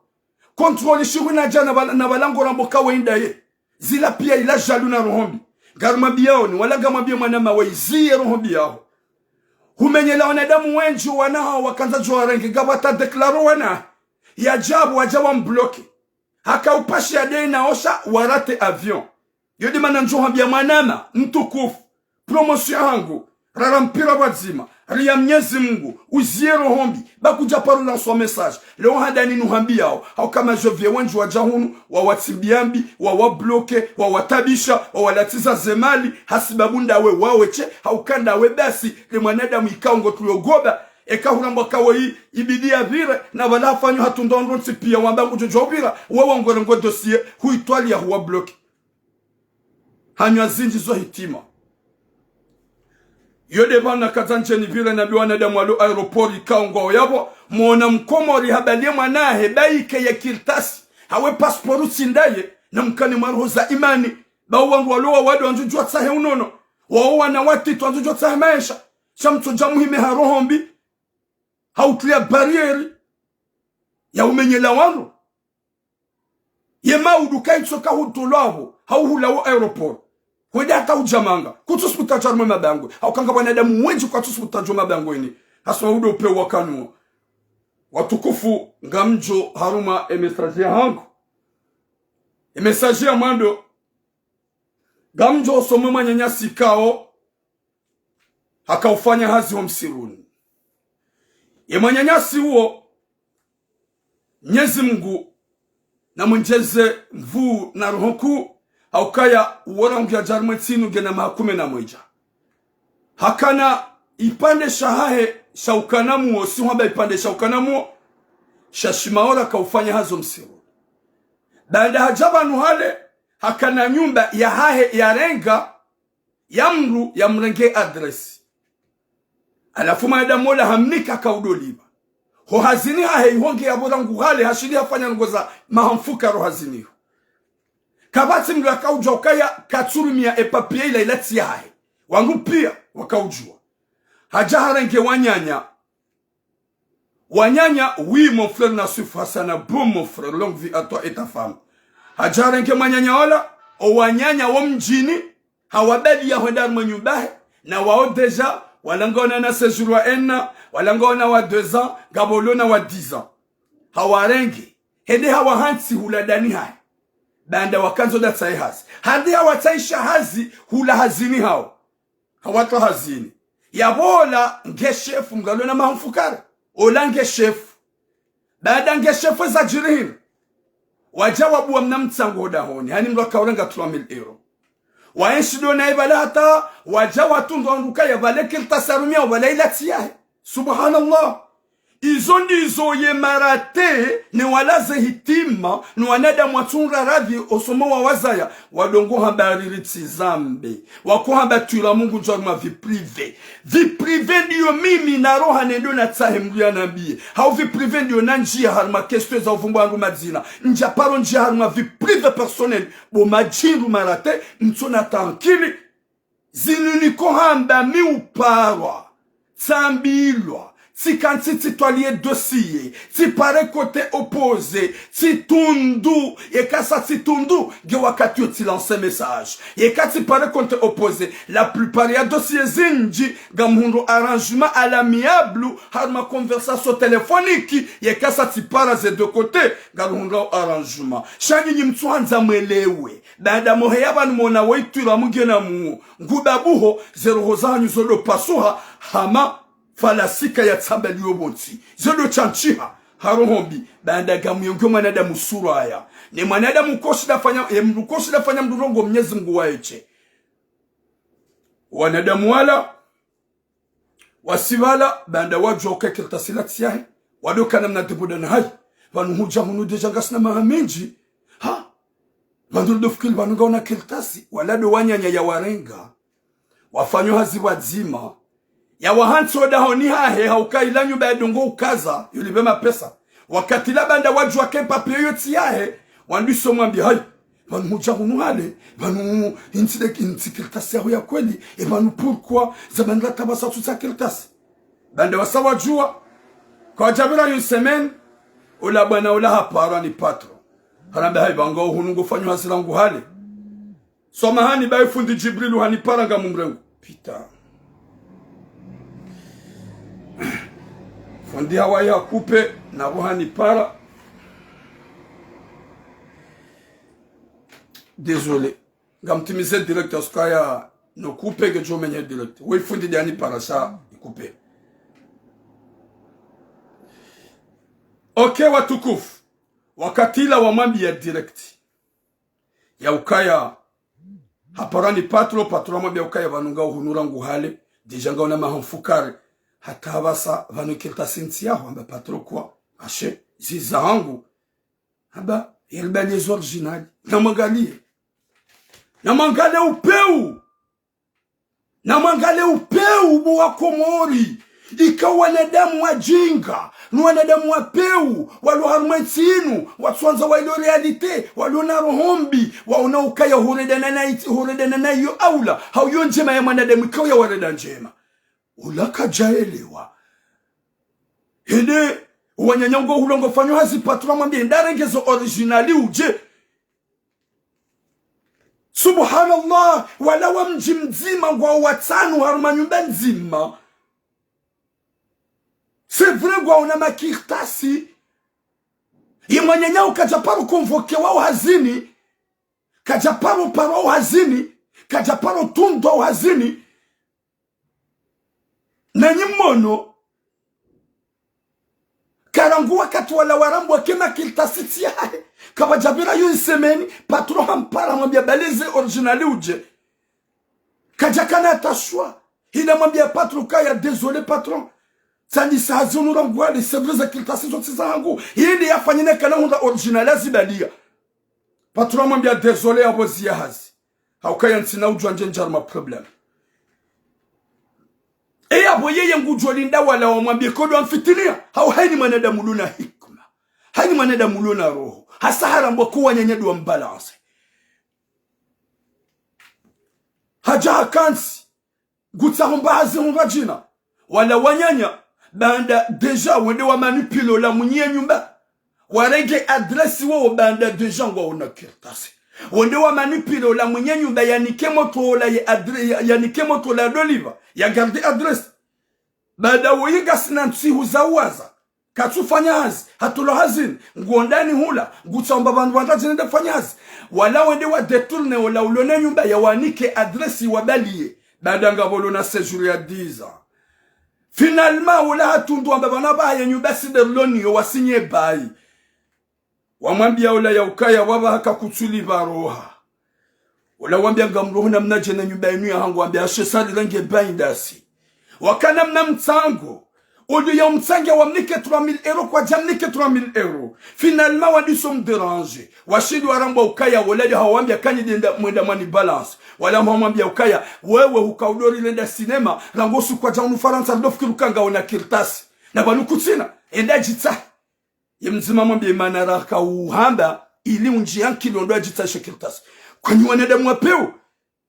[SPEAKER 1] kontroli shiru na jana na balango ramboka wenda ye zila pia ila jalu na rohombi garma biao wala gama bia mwanama waizie rohombi yao humenyela wanadamu wenji wanaha wakanza jwa rengi gabata deklaro wana ya jabu wajawa mbloke haka upashi ya dei na osha warate avion yodi mana njoha bia mwanama mtukufu promotion hangu rarampira wazima ria mnyezi Mungu uzie rohombi bakuja parula so message leo hadani nuhambi yao au kama jovye wenji wajahunu wawatsimbiambi wawabloke wawatabisha wawalatiza zemali hasibabunda we waweche haukanda we basi le mwanadamu ikaongo tuliogoba ekahuramba kawe ibidia vire na wala fanyo hatundondo nsipia wambangu jojobira wewe ngorengo dossier huitwali ya huwa bloke hanywa zinji zo hitima yode bana kazancheni vile na biwana damu alo aeroport ikaongo yabo muona Mkomori habalie mwanahe baike ya kirtasi hawe passportu sindaye na mkani maruza imani bawangu waloa wadu wanjujua tsahe unono waowa na watitu wanjujua tsahe maisha shamtu jamuhime harohombi hautlia barieri ya umenyela wano ye maudu kaitsoka hutulabo hauhulawo aeroport kwenda hata ujamanga kutusuputa charmo mabango au kanga wanadamu wengi kwa tusuputa joma bango ini haswa udo pe wakanuo watukufu ngamjo haruma message hangu message ya mando ngamjo somo manyanyasi kao akaufanya hazi wa msiruni manyanyasi huo Mwenyezi Mungu na mwenjeze mvu na rohoku haukaya uwarangu ya jarumetsinu gena mahakume na mweja hakana ipande shahahe shaukanamuo siwamba ipande shaukanamuo shashimaora kaufanya hazo msiru baada hajaba nuhale hakana nyumba ya hahe ya renga ya mru ya mrenge adresi alafu maeda mola hamnika kaudoliba ho hazini hahe ihonge ya borangu hale hashiri hafanya ngoza mahamfuka ro hazini kabati mlu akaujua ukaya katsurumia epapia ila ilati ya hae wangu pia wakaujua hajaharenge wanyanya oui mon frère Nassif Hassana bon mon frère longue vie à toi et ta femme hajaharenge wanyanya wala o wanyanya wa mjini hawabeli ya hodar manyubahe na wao deja walangona na séjour wa ena walangona wa 2 ans gabolona wa 10 ans hawarenge hede hawahansi huladani hae banda wakanzo da tsaihasi hadi hawataisha hazi hula hazini hao hawato hazini yabola ngeshefu mgalona mahumfukara ola ngeshefu baada ngeshefu za jirin wajawabu wa mnamtsango dahoni hani mlo kaurenga 3000 euro waenshido na ibala hata wajawatu nduka ya vale kiltasarumia wala ilatiyahe subhanallah izo ndizo ye marate ne walaze hitima ni wanada mwatunga radhi osomo wa wazaya wadongo habari zambe wako habatula Mungu njoma vi prive ndiyo mimi na roha nendo na tsahemlia nambie hau vi prive ndiyo nanjia harma kesto za uvumbu wangu madzina nja paro njia harma vi prive personnel bo majindu marate mtona tankili zinuniko hamba mi uparwa tsambilwa tikanti titwalie dossier tipare kote opposé titundu yekasa titundu ge wakati ti lancer message yekati pare kote opposé la plupart ya dossier zinji gamundo arrangement à l'amiable harma conversation téléphonique yekasa tipara ze de côté gamundo arrangement shani nyimtwanza mwelewe dada moheya banu mona waitura mugena mu ngudabuho zero hozanyu zolo pasuha hama falasika ya tsambali obonti zodo chanchiha harohombi banda gamuyongo mwanadamu suraya ni mwanadamu koshi dafanya mdurongo Mwenyezi Mungu waeche wanadamu wala wasivala banda wajoka kirtasilati yahe wadoka namna tebodana hai vanu huja hunu deja ngasina mahamenji ha vandu dofukili vanu gaona kirtasi walado wanyanya ya warenga wafanyo hazi wadzima ya wahanso da honi hahe haukaila nyumba ya dongo ukaza yulibema pesa wakati la banda waju wake papier yoti yahe wandiso mwambia hai vanu huja hunu hale vanu inti kirtasi ya kweli e vanu pourquoi zabandla tabasa tuta kirtasi banda wasawa jua kwa jabira yu semaine ula bwana ula hapara ni patro hanambe hai bango hunungu fanyo hasilangu hale somahani bai fundi Jibrilu hanipara nga mumrengu pita fundi hawa ya kupe na ruhani para désolé gamtimize directeur skaya no kupe ke jo menye directeur we fundi diani para sa kupe okay watukufu wakatila wamambi ya direct ya ukaya haparani patro mwambi ya ukaya vanunga uhunura nguhale deja ngaona mahamfukare hata basa vanu kirta sinti yaho amba patro kwa ashe zizangu aba yelba les original na mangale upeu buwa komori ikawa wanadamu wajinga ni wanadamu wapeu walo harumantinu watsuanza wa ilo realite walo na rohombi waona ukaya huredana na iyo aula hauyo njema ya mwanadamu ikawa ya wareda njema ulaka jaelewa hede wanyanyango hulongo fanyo hazi patro mwambie ndarengezo originali uje subhanallah wala wa mji mzima ngwa watanu haruma nyumba nzima c'est vrai gwa una makirtasi imwanyanyao kajaparo konvoke wao hazini kajaparo paro hazini kajaparo tundo hazini na nyimono karangu wakati wala warambu wakema kirtasi tiyahe kabajabira yu semeni patro hampara mwambia baleze originali uje kajakana atashwa hina mwambia patro kaya désolé patron Sani sahazi ranguali sevre kirtasi zote zangu hili yafanyine kana hunda original azibalia patron mwambia désolé abozi ya hazi haukaya ntina ujwanje njarma problem abo yeye ngujwalinda wala wamwambie kodo amfitilia haini mwanadamu luna hikma haini mwanadamu luna roho hasahara mbokuwa nyenyedu wa mbalance haja hakansi gutahomba hazi jina wala wanyanya banda deja wende wa manipilo la munye nyumba warege adresi wo banda deja ngwa una kirtasi wende wa manipilo la munye nyumba yanike moto la yanike moto la d'oliva ya garde adresi bada woyiga sinansi huzawaza katufanya hazi hatulo hazini ngondani hula ngutsamba bantu bantajende fanya hazi wala wende wa detourne wala ulone nyumba ya wanike adresi wabalie bada ngabolo na séjour ya 10 ans finalement wala hatundu ambabana baye nyumba siderloni wasinye bayi wamwambia wala ya ukaya waba hakakutsuli baroha wala wambia ngamroho na mnaje na nyumba yenu ya hangu ambia shesali lange baindasi wakana mna mtango Odio ya mtsange wamnike 3000 euros kwa jamnike 3000 euros. Finalement wadi som déranger. Washidi warambwa ukaya waleja hawambia kanyi denda mwenda mani balance. Wala mwambia ukaya wewe hukaudori lenda sinema rangosu kwa jamu faransa ndofikirukanga wana kirtasi. Na banukutina enda jita. Yemzima mwambia manaraka uhamba ili unjianki londo jita shekirtasi. Kwa nyi wanadamu wapeu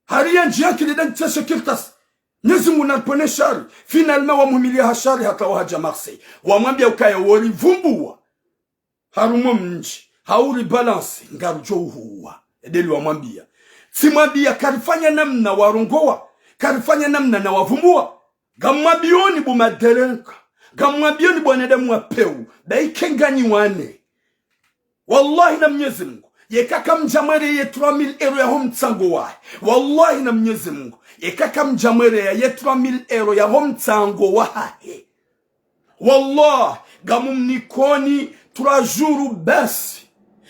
[SPEAKER 1] haria njia kilidan tshe kiltas Mwenyezi Mungu anapone shari finalement wamumilia hashari hata wahaja Marseille wamwambia ukaya wori vumbua harumo mnji hauri balance ngarujo huwa edeli wamwambia simwambia karifanya namna warongoa karifanya namna na wavumbua gamwabioni bumaderenka gamwabioni bwanadamu wapeu daikenganyi wane wallahi na Mwenyezi Mungu yekaka mjamwere ye 3000 euro ya home tsango wae wallahi na Mwenyezi Mungu yekaka mjamwere ye 3000 euro ya home tsango wae wallahi gamumnikoni 3 jours basi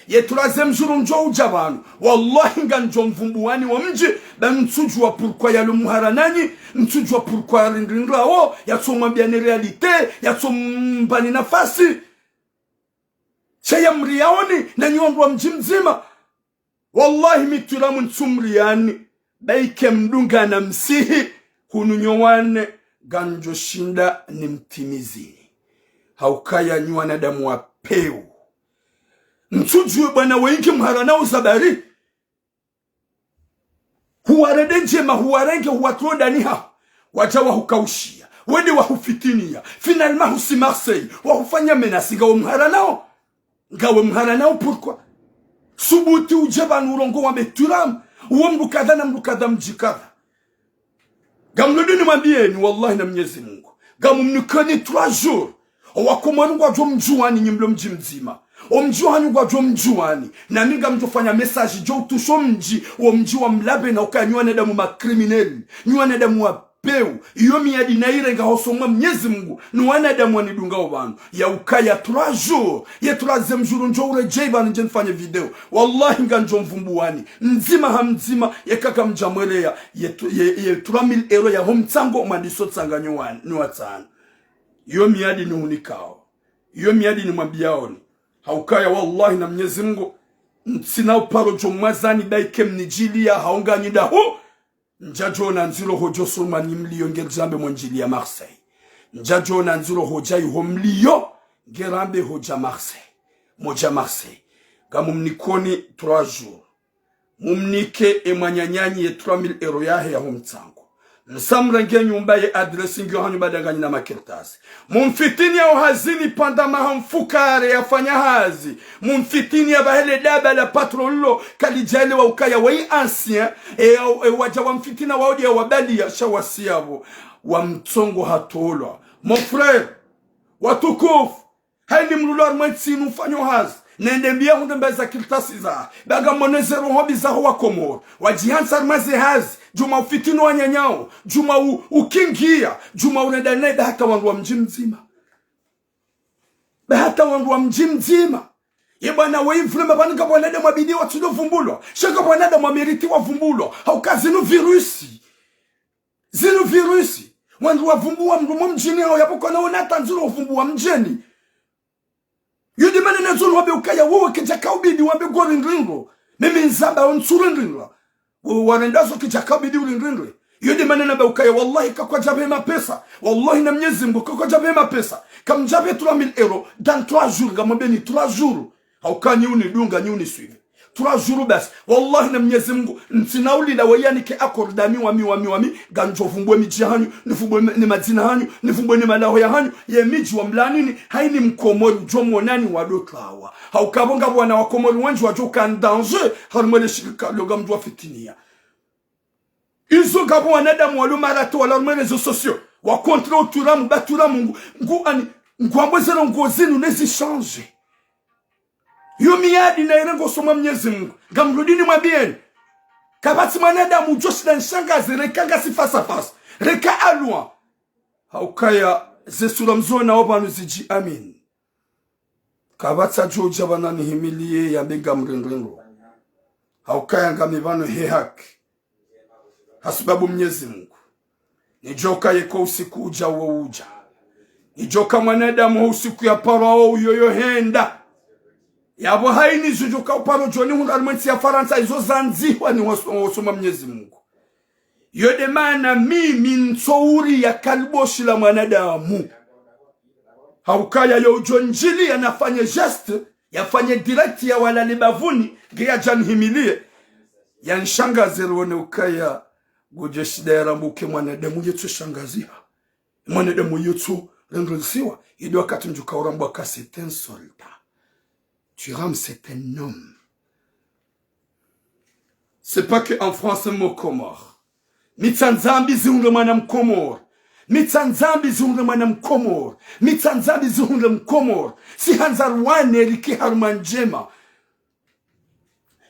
[SPEAKER 1] ye 3e jour njo ujabanu wallahi nganjo mvumbuani wa mji bamtsujwa pourquoi ya lumuharanani mtsujwa pourquoi rindrindrao ya tsomwambia ni realite ya tsombani nafasi Chaya mriaoni na nyongwa mji mzima wallahi mitulamu ntsumriani baike mdunga na msihi hununyowane ganjo shinda ni mtimizi haukaya nywana damu wa peu mtujue bwana wengi mharana uzabari huwarede njema huwarenge huwatronda niha wajawa hukaushia wende wahufitinia finalma husi Marseille wahufanya menasiga wa mharanao ngawe mharanao pourquoi subuti ujebanu urongo wa beturam uwa mrukadha na mrukadha mjikadha gamludini mabieni wallahi na Mwenyezi Mungu gamumnikani 3 jours wakomanu kwa jo mjuani nyimlo mji mzima omjuani kwa jo mjuani na minga mjofanya message jo utusho mji wa mji wa mlabe na ukanywane damu makrimineli nywane damu wa peu iyo miadi na irenga hosomwa Mwenyezi Mungu ni wanadamu wanidunga wabanu ya ukaya 3 jours ye 3e jour njo urejei bana nje nfanye video wallahi nganjo mvumbuani nzima hamzima yekaka mjamwelea ye 3000 euro ya home tsango mandiso tsanga nyuani ni watana iyo miadi ni unikao iyo miadi ni mwambiaoni haukaya wallahi na Mwenyezi Mungu sina uparo jo mwazani baike mnijilia haonga nyidaho njajona nziro hojo soma ni mlio ngerzambe mwanjili ya Marseille njajona nziro hoja yuho mlio ngerambe hoja Marseille moja Marseille gamumnikoni 3 jours mumnike emwanyanyanyi ye 3000 euro yahe ya homtsango nsamrenge nyumba ye adresi ngyo hanyu badangani na makertasi mumfitini ya uhazini panda mahamfukare ya fanya hazi mumfitini ya bahele daba la patrolo kalijale wa ukaya wa ancien waja wa mfitina wa odi ya wabali ya shawasi yabo wa mtongo hatolwa mon frère watukufu haini mlulor mwetsinu fanyo hazi nende mbia hunde mbeza kiltasi za baga monezero hobi za wa Komoro wajihansar maze hazi juma ufitino wa nyanyao juma ukingia juma unedane hata wangu wa mji mzima hata wangu wa mji mzima yebana weivule mabanika bwanade mabidi wa tudo vumbulo shaka bwanade mwameriti wa vumbulo haukazinu virusi zinu virusi wangu wa vumbuwa mrumo mjini hao yapo na unata nzuru vumbuwa mjeni yudi manene nzuru wabe ukaya wewe kijaka ubidi wabe gorindringo mimi nzamba onsurindringo warendazo kijaka ubidi urindringo yudi manene wabe ukaya wallahi kakwa jabe mapesa wallahi na Mwenyezi Mungu kakwa jabe mapesa kamjabe 3000 euro dans 3 jours gamwambia ni 3 jours haukani unidunga nyuni suivi 3 jours basi wallahi na Mwenyezi Mungu nsinauli la wayani ke akordami wami ganjo fumbwe miji hanyu nifumbwe ni madina hanyu nifumbwe ni malaho ya hanyu ye miji wa mlanini haini mkomori ujomo nani wadoklawa haukabonga bwana wa Komori wenji wajoka danger harmele shirika loga mjwa fitinia izo gabo wanadamu walo marato wala rezo sociaux wa contre uturamu baturamu nguambwezero ngozinu nezi change yo miadi na irengo soma Mwenyezi Mungu gamrudini mwabieni kabati mwanadamu joshi na nshangazi rekanga si face à face reka alwa haukaya zesura mzona obanu ziji amin kabata joja banani himilie ya bega mrindringo haukaya ngamibano hehaki hasibabu Mwenyezi Mungu nijoka yeko usiku uja uja nijoka mwanadamu usiku ya parao uyoyo henda yabo haini zujuka uparo joni hungarmenti ya Faransa izo zanziwa ni wasoma Mwenyezi Mungu yode mana mimi nsouri ya kalboshi la mwanadamu haukaya yo jonjili yanafanya geste yafanye direct ya wala libavuni gea janhimilie yanshangazi rwone ukaya goje shida ya rambuke mwanadamu yetu shangazia mwanadamu yetu rendresiwa ido wakati njuka urambu waka c'est un soldat Thuram c'est un homme. C'est pas que en France mo Comore mitsanzambi ziunde mwana mkomor mitsanzambi ziunde mwana mkomor mitsanzambi ziunde mkomor si hanzarwane riki harumanjema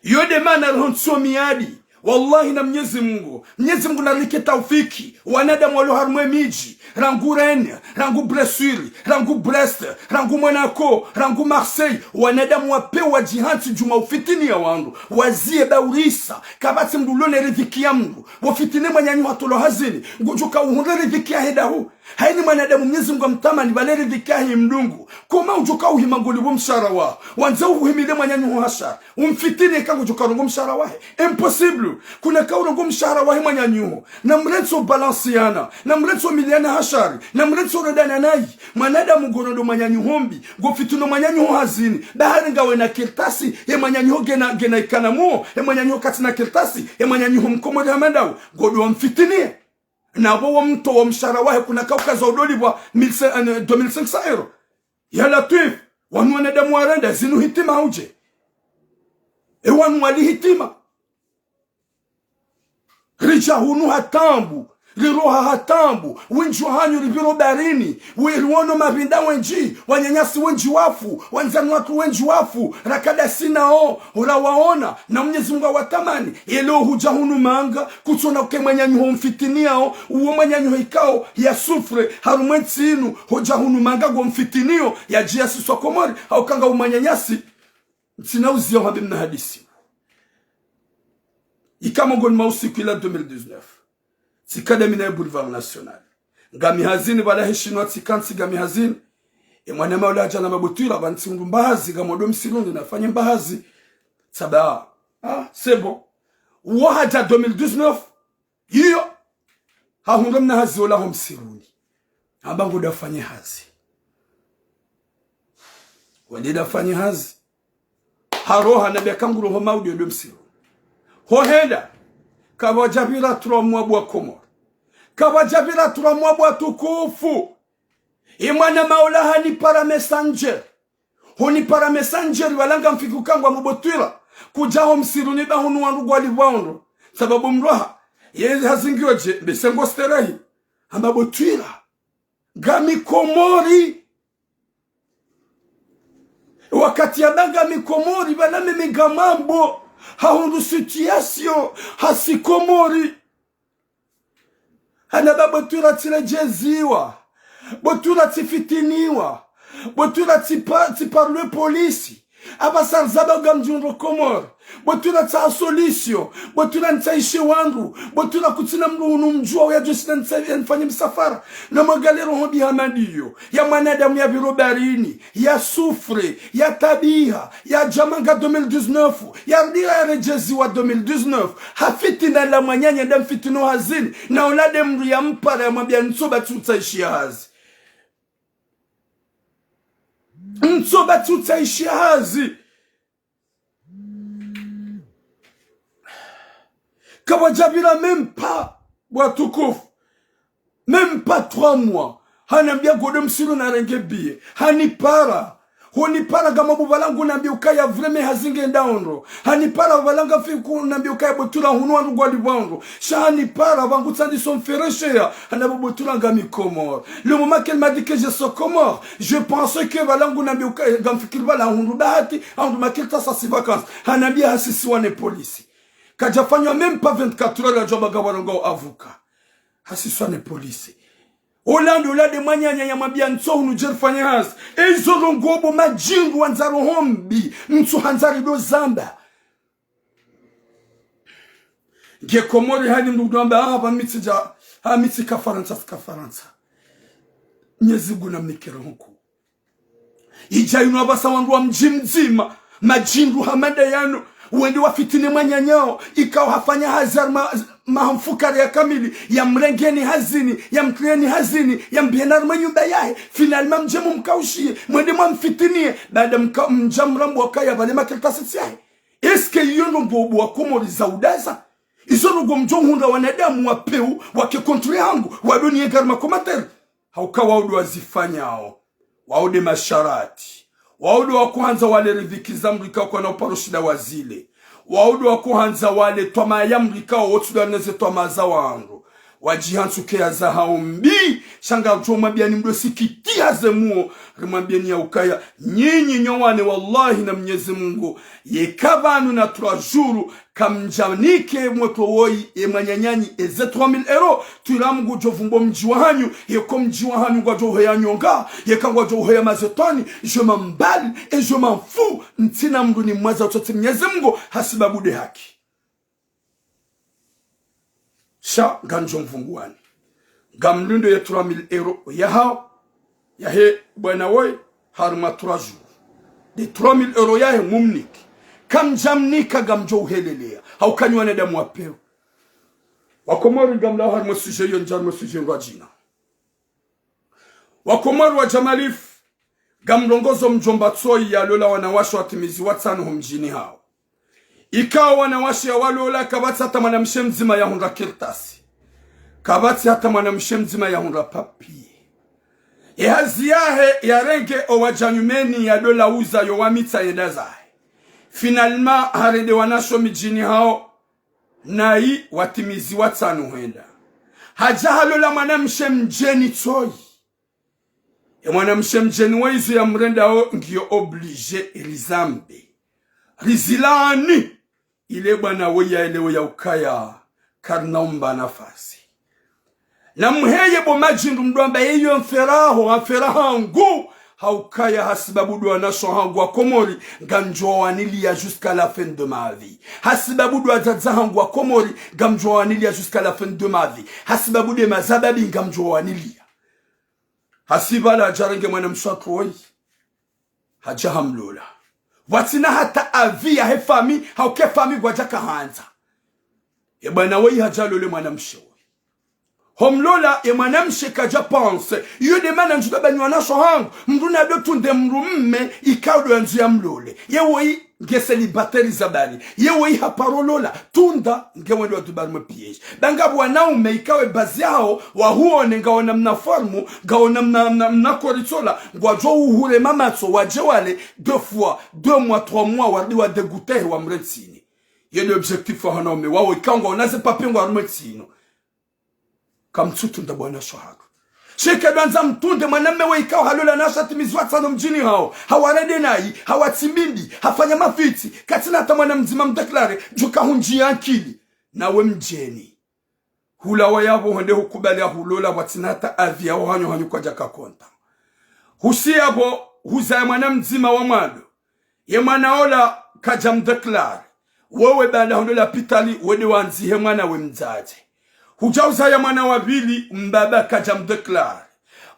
[SPEAKER 1] yode mana ronso miadi wallahi na Mwenyezi Mungu nalike taufiki wanadamu walio harumwe miji rangu Rennes rangu Bressuire rangu Brest rangu Monaco rangu Marseille wanadamu wapewa jihanti juma ufitini ya wangu wazie baurisa kabati mdulone riziki ya Mungu wafitine mwanyanyu hatolo hazini ngujuka uhunde riziki ya hedahu haini mwanadamu Mwenyezi Mungu mtamani bale riziki ya mdungu kuma ujuka uhimanguli mshara wa wanze uhimile mwanyanyu hashara umfitine kangu juka rungu mshara wa impossible kuna kaurongo mshara wa mwanyanyu na mretso balansiana na mretso miliana hashari na mretso redana nayi mwanadamu gorondo mwanyanyu hombi gofituno mwanyanyu hazini bahari ngawe na kirtasi ye mwanyanyu gena ikanamu ye mwanyanyu katina kirtasi ye mwanyanyu mkomode hamandao godo mfitinie na bo mto wa mshara wahe kuna kauka za udoli wa 2500 euro ya latif wanu wanadamu warenda zinu hitima uje wanu wali hitima richa hunu hatambu liroha hatambu wenji hanyu ribiro barini wiruono mavinda wenji wanyanyasi wenji wafu wanzanu watu wenji wafu rakada sinao urawaona na Mwenyezi Mungu watamani elo huja hunu manga kutsona ke mwanyanyu mfitiniao uwo mwanyanyu ikao ya sufre harumwetsinu hoja hunu manga go mfitinio ya jia siswa Komori au kanga umanyanyasi sinauzia habimna hadisi ikamongoni mausiku ila 2019 Sikadamina Boulevard National. Ngami hazini bala heshino tsikansi gami hazini. Mwana maula jana mabutura banti mbahazi gamodo msirundi nafanya mbahazi. Saba. C'est bon. Wahaja 2019. Hiyo. Hahundamna hazi wala msirundi. Abangu dafanya hazi. Wende dafanya hazi. Haroha na biakanguru ho maudi ndo msirundi. Hohenda. Kabajabira turamwabu wa Komoro. Kabajabira turamwabu wa tukufu. Imwana maula hani para messenger. Honi para messenger walanga mfikukangwa mubotwira. Kujaho msiruni ba hunu wandugu waliwaondo. Sababu mroha. Yezi hazingiwaje. Besengo sterahi. Ambabotwira. Gami Komori. Wakati ya Gami Komori baname migamambo. Haundu situation hasi Komori hanaba botura tirejeziwa botura tifitiniwa botura tiparle polisi abasanzaba gamjunro Komori botura tsa solution botura ntaishi wangu botura kutina mrunu mjua ya josina nfanye msafara na magalero hobi hamadiyo ya mwanadamu ya birobarini ya sufre ya tabia ya jamanga 2019 ya ndira ya rejezi wa 2019 hafiti na la mwanyanya ndam fitino hazini na olade mru ya mpara ya mabia nsoba tutaishi hazi nsoba tutaishi hazi Kabajabira même pas Boatukouf même pas 3 mois hanambia godom silu na rengebie hanipara honipara gama bubalangu nambi ukaya vreme hazinge ndaondo hanipara bubalanga fiku nambi ukaya botula hunu wandu gwali wandu hanipara bangu tsandi son fereshea hanabu botula ngami Komoro. Le moment qu'elle m'a dit que je suis Komoro, je pensais que balangu nambi ukaya gamfikiri bala hunu bahati andu makilta sa si vacances hanambia hasisi wane polisi kajafanywa même pas 24 heures la joba gawarongo avuka hasiswane polisi Olando la de manyanya ya mabia nso hunu jerfanya has ezo rongobo majingu wanzaro hombi nso hanzari do zamba nge Komori hani mdugamba hapa mitija mitsi kafaransa nyezigu na mikero huko ijayunu abasa wandu wa mjimzima majingu hamada yano uende wafitine mwanyanyao ikaw hafanya hazar mahamfukari ya kamili ya mrengeni hazini ya mtreni hazini ya mbianar manyumba yahe finalma mjemu mkaushie mwende mwamfitinie baada mjamrambu wakaya bale makiltasisi yahe eske iyo nombobo wa Komori za udaza izo nugo mjonghunda wanadamu wapeu wake kontri hangu wadoni yegarma komateri hauka waudu wazifanyao waude masharati waudu wakuhanza wale ridhikiza mrika kwa na uparushida wazile waudu wakuhanza wale toma ya mrika wotudaneze toma za wangu wajihansuke ya za haumbi shanga ujoma biani mdo sikiti hazemuo rimambiani ya ukaya nyinyi nyowane wallahi na Mwenyezi Mungu yekavanu na turajuru kamjanike mweto woi emanyanyanyi eze 3000 euro tuiramungu jovumbo mjiwa hanyu yeko mjiwa hanyu kwa johe ya nyonga yekangwa johe ya mazetani je m'embali et je m'en fous ntina mdu ni mwaza utote Mwenyezi Mungu hasibabude haki sha ganjo mfunguani gamlindo ya 3000 euro ya hao ya he bwana woi haruma 3 jours de 3000 euro ya he mumniki kamjamnika gamjo uhelelea haukanywa na damu wapeo wakomori gamla haruma suje yo njarma suje rajina wakomori wa Jamalif gamrongozo mjomba tsoi ya lola wanawasho watimizi watano mjini hao ikawa wanawashi ya walola kabati hata mwanamshe mzima ya hundra kirtasi kabati hata mwanamshe mzima ya hundra papi hazi yahe ya renge o wajanyumeni ya dola uza yo wamita yedazahe finalma harede wanasho mijini hao na hii watimizi watano huenda haja halola mwanamshe mjeni toi mwanamshe mjeni waizu ya mrenda o ngiyo oblige rizambe rizilani ile bwana weya elewe ya ukaya karnaumba nafasi na mheye bo majindu mduamba yeyo mferaho ngu haukaya hasibabudu wanasho hangu wa Komori gamjoa wanilia jusqu'à la fin de ma vie hasibabudu wazaza hangu wa Komori gamjoa wanilia jusqu'à la fin de ma vie hasibabudu mazababi gamjoa wanilia hasibala jarenge mwana mswatoi hajahamlola watina hata avi ya hefami hauke fami gwajaka hanza bwana wei hajalole mwanamshe homlola mwanamshe kaja pense iyo de mana njuda banywana so hangu mruna do tunde mrumme ikaudo yanzu ya mlole yewe nge célibataire zabali yewe haparolola tunda nge wendo tubarme piège banga bwana ume ikawe bazi yao wa huone ngaona mna formu ngaona mna koritsola ngwajo uhure mamatso waje wale 2 fois 2 mois 3 mois wardi wa dégoûter wa mretsini yele objectif wa hanome wao ikanga onaze papengo wa mretsino kamtsutu ndabwana shohaku sheke banza mtunde mwanamme weikao halola nasha timizwa tsano mjini hao hawarede nai hawatimbimbi hafanya mafiti katina hata mwana mzima mdeklare juka hunjia akili nawe mjeni hula wayabo hende hukubali hulola watina hata avi yao hanyo kwa jaka konta husiabo huzaya mwana mzima wa mwado ye mwana ola kaja mdeklare wewe bada hondola pitali wede wanzihe mwana we mzaje hujauza ya mwana wabili mbaba kaja mdeklare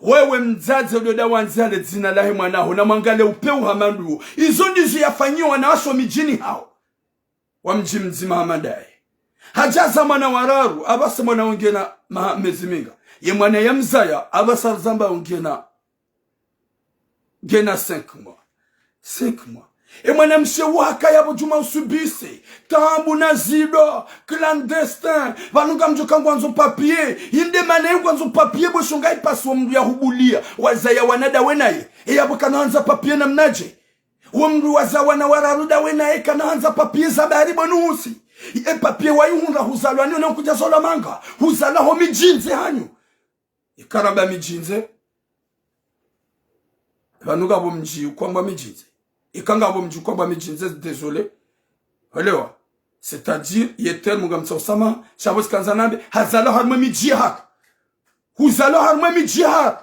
[SPEAKER 1] wewe mzazi udoda wanzale zina lahe mwanaho na mwangale upeu hamandu izo ndizo yafanyiwa na washo mijini hao wa mji mzima hamandaye hajaza mwana wararu abasa mwana ungena meziminga ye mwana ya mzaya abasa zamba ungena gena 5 mois 5 mois mwana mshewu haka yabo juma usubise tambu na zido clandestin vanuga mjoka ngwanzo papier inde mane ngwanzo papier bo shonga ipasi wa mru ya hubulia wazaya wanada wenaye yabo kanaanza papier na mnaje wa mru wazawana wararuda wenaye kanaanza papier zabari bonusi papier wayihunda huzalwa niyo kuja zola manga huzala ho mijinze hanyu ikaraba mijinze vanuga bo mji kwamba mijinze ikanga bo mji kwamba mijinze désolé elewa c'est-à-dire yeter mugamtsa sama shabos kanzanabe hazalo harma mijihak huzalo harma mijihak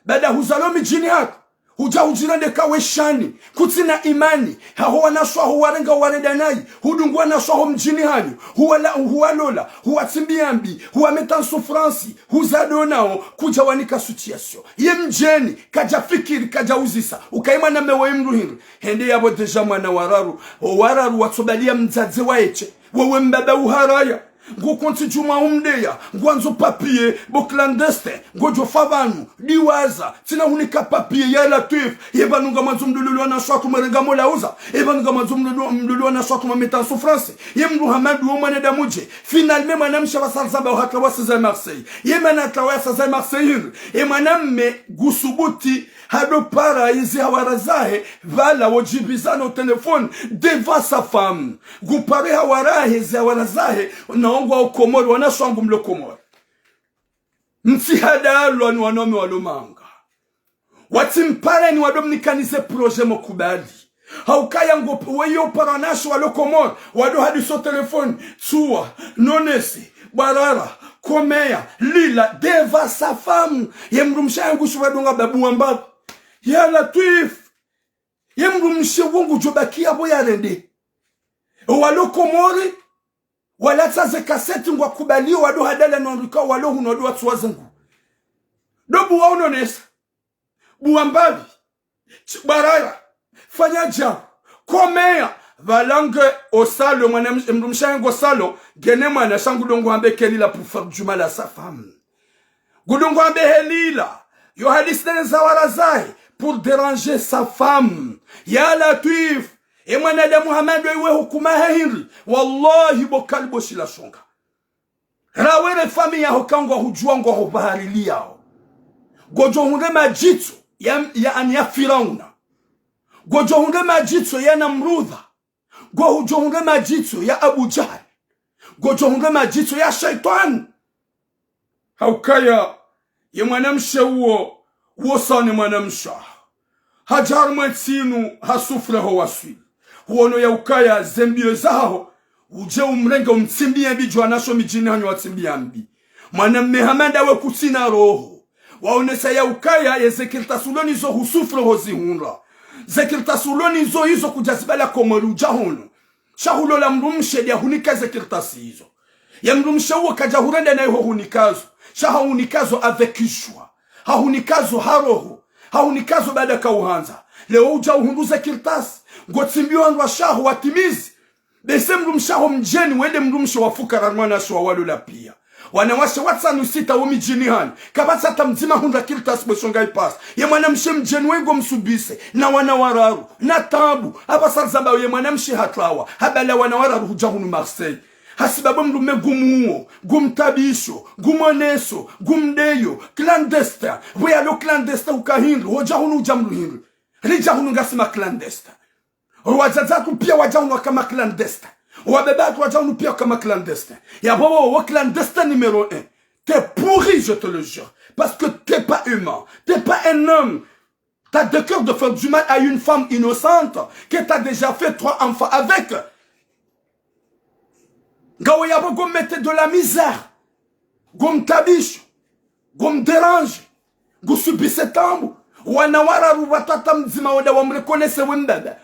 [SPEAKER 1] bada huzalo mijini hak huja ujirande kawe shani kutina imani haho wanashwa huwarenga waredanai hudungwa nashwa ho mjini hanyu huwalola huwatimbiambi huwameta souffrance huzadonao kuja wanika situation ye mjeni kaja fikiri kaja uzisa ukaima na mewe mruhiru hende yabo deja mwana wararu watsobalia mzaze waeche wewe mbaba uharaya Ngo konti juma umdeya, ngo anzo papier, bo clandestin, ngo jo favanu, diwaza, tina hunika papier, ya Latif, yeba nunga mazumdululu wana shwa kumerenga mola uza, yeba nunga mazumdululu wana shwa kumemeta en souffrance, yem Hamadu omane da muje, finalement manam shava salzaba uhakawa saza Marseille, yema atlawa saza Marseille, manam me gusubuti, hado para izi hawarazahe, vala wajibizana au telefone, devant sa femme, gupare hawarahe izi hawarazahe, naongwa au Komori, wanaswangu mlo Komori. Mtihada alwa ni wanome walomanga. Watimpare ni wadomnikanize proje mokubali. Haukaya ngope, weyo paranashu walo Komori, wado hadiso telefone, tuwa, nonesi, barara, komea, lila, devant sa femme, yemrumsha yangu shuwadunga babu wambabu. Ya Latif, yemrumshe wungu jobakia boya rende. Walo Komori, wala tsaze kaseti ngwa kubaliwa wado hadala nonrika walo hunodo watsuwazangu. Dobu wa unonesa. Buambabi. Barara. Fanyaja. Komea. Valange osalo mrumshango salo. Genema na shangu dongo ambe kelila pour jumala sa femme. Gudongo ambe helila. Yo hadisne zawarazai. Pour déranger sa femme. Ya Latif. E mwanada Muhammadu iwe hukuma hahiri. Wallahi bokali boshi la shonga. Rawere fami ya hokangwa hujuangwa hubaharili yao. Gojo hunde majitsu ya Firauna. Gojo hunde majitsu ya Namrudha. Gojo hunde majitsu ya Abu Jahl. Gojo hunde majitsu ya Shaitan. Haukaya ya mwanamsha uo sani mwanamsha. Hajar mwetinu hasufre ho waswi. Huono ya ukaya zembio zao. Uje umrenga umtimbia bijwa nasho mijini hanyo watimbia mbi. Mwanamme Hamada we kutina roho. Waonesa ya ukaya ya zekilta suloni zo husufre ho zihunra. Zekilta suloni zo hizo kujazibala Komori ujahono. Shahulo la mrumshe ya hunika zekilta si hizo. Ya mrumshe uo kajahurenda na iho hunikazo. Shaha hunikazo avec joie. Ha hunikazo haroho. Haunikazo baada kauhanza. Leo uja uhunduze kiltasi. Ngotimbio anwa shahu watimizi. Bese mrumshaho mjeni wende mrumsho wafukara mwana shwa walo la pia. Wanawashe watsanu sita womijini hani. Kabasa tamzima hunda kiltasi bweshonga ipasi. Ye mwanamshe mjeni wengo msubise. Na wanawararu. Na tabu. Hapa sarzaba ye mwanamshe hatlawa. Habala wanawararu hujahunu Marseille. Hasibabu mlume gumuo, gumtabisho, gumoneso, gumdeyo, clandestin. Weyalo clandestin ukahindu, wajahunu ujamlu hindu. Rijahunu ngasima clandestin. Wajazatu pia wajahunu kama clandestin. Wabebatu wajahunu pia kama clandestin. Yabobo wa clandestin numéro 1. T'es pourri, je te le jure. Parce que t'es pas humain. T'es pas un homme. T'as de cœur de faire du mal à une femme innocente que t'as déjà fait 3 enfants avec. Gawayabo gom mette de la misère. Gom tabish. Gom dérange. Gom subisse tambu. Wanawara rubatata mzima wada wamrekonese wembebe.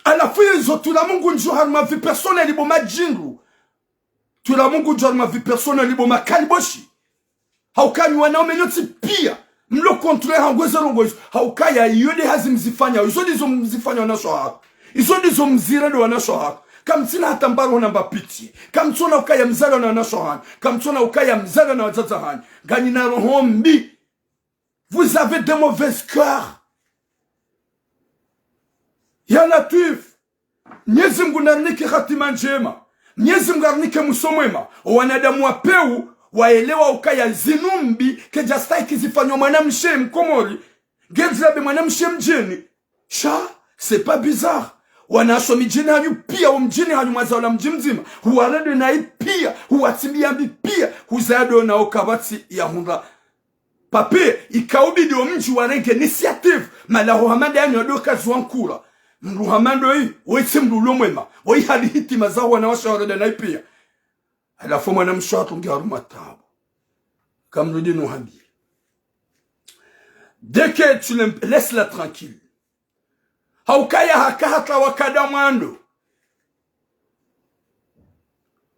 [SPEAKER 1] À la fin, ils ont tout la mungu njohar ma vie personnelle ibo ma jingu. Tout la mungu njohar ma vie personnelle ibo ma kaliboshi. Haukani wanaume nyoti pia. Mlo contraire hangweze rongoizo. Haukaya yode hazi mzifanya. Izo dizo mzifanya wanashohara. Izo dizo mzirendo wanashohara. Kamtsina hatambaro namba piti. Kamtsona ukaya mzala na nashohan. Kamtsona ukaya mzala na wazazahan. Ganina rohombi. Vous avez de mauvaises cœurs. Ya Latif. Mnyezi mgunarnike khatima njema. Mnyezi mgarnike musomwema. Wanadamu wapeu. Waelewa ukaya zinumbi. Kejastai kizifanywa mwanamshe mkomori. Genzabe mwanamshe mjeni. Sha, c'est pas bizarre. Wanasho mijini hanyu pia mjini hanyu mazao la mji mzima. Huwarede na pia. Huwatimia mbi pia. Huzado na okabati ya hunda. Pape, ikaubidi mji warenge initiative. Malaho hamada yani wadoka zuwankura. Mruhamando hii, waiti mrulo mwema. Wai hali hiti mazao wanawasha warede na pia. Alafu mwanamsho watu ngiharuma tabu. Kamrudi nuhabi. Dès que tu laisses-la tranquille. Haukaya hakahata wakada mwando.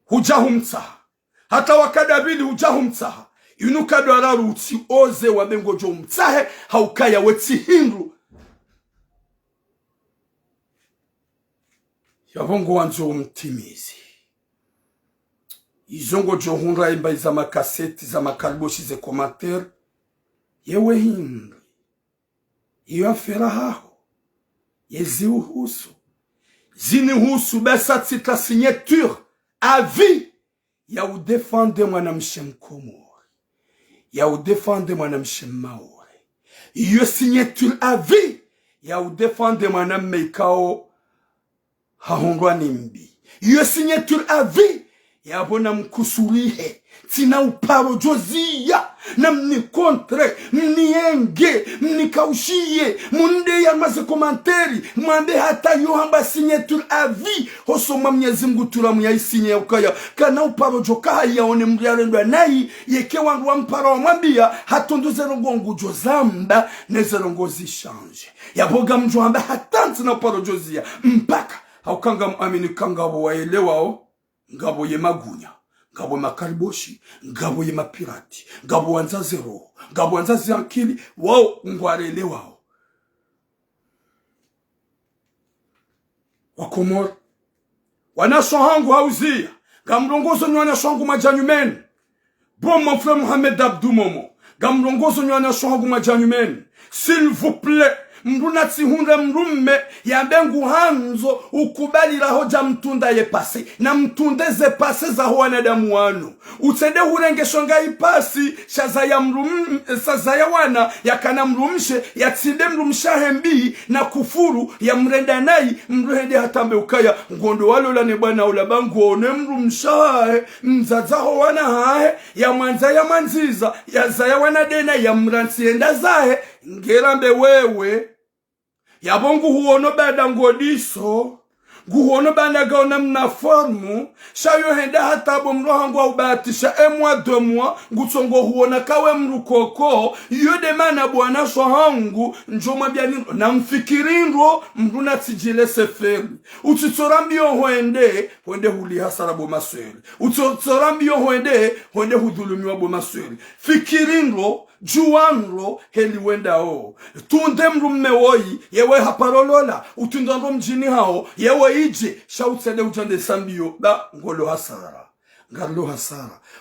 [SPEAKER 1] Hujahumtsaha. Hata wakada bili hujahumtsaha. Inukado araru uti oze wabengo jo mtsahe. Haukaya weti hindu. Yavongo wanzo umtimizi. izongo johunra imba za makaseti za makalboshi ze commentaire yewe himri iyo afera haho yezi uhusu zini husu besa tita signature à vie ya udefende mwanamshe mkomori ya udefende mwanamshe maori iyo signature à vie ya udefende mwanamme ikao hahongwa nimbi iyo signature à vie ya bona mkusurihe tina uparo jozia na mnikontre mnienge mnikaushie munde ya maze komanteri mwambe hata yohamba signature à vie hosoma Mwenyezi Mungu tulamu ya isinye ukaya kana uparo joka yaone mriarendwa nayi yeke wangu wa mparo wa mwambia hatonduze rongongu jozamba neze rongozi change yaboga mjwamba hatanti na uparo jozia mpaka haukanga muamini kangabo waelewao ngabo ye magunya ngabo makariboshi ngabo ye mapirati ngabo wanza zero ngabo wanza ziankili wao ngwarele wao wakomor wanashohangu hauzia gamrongozo nywana shongu majanyumen bon mon frère Mohamed Abdou Momo gamrongozo nywana shongu majanyumen s'il vous plaît mrunatsi hunde mrumme ya bengu hanzo ukubalira hoja mtunda ye pasi na mtundeze pasi za wanadamu wanu utende hurenge shonga ipasi shaza ya mrumme saza ya wana ya kana mrumshe ya tsinde mrumshahe mbii na kufuru ya mrenda nai mruhende hatambe ukaya ngondo walola ne bwana ulabangu one mrumshahe mzazaho wana hae ya mwanza ya manziza ya zaya wana dena ya mransi enda zahe ngerambe wewe yabongu huono bada ngodiso guhono bana gaona mna formu shayo henda hata bomrohangu au batisha emwa demwa ngutsongo huona kawe mrukoko yode mana bwana shohangu njoma byani na mfikirinro mruna tijile seferi utsorambio hoende huli hasara bomasweli utsorambio hoende hudhulumiwa bomasweli fikirinro juanro heli wenda o tunde mrumme woi yewe haparolola utundando mjini hao yewe ije shautsede utande sambio da ngolo hasara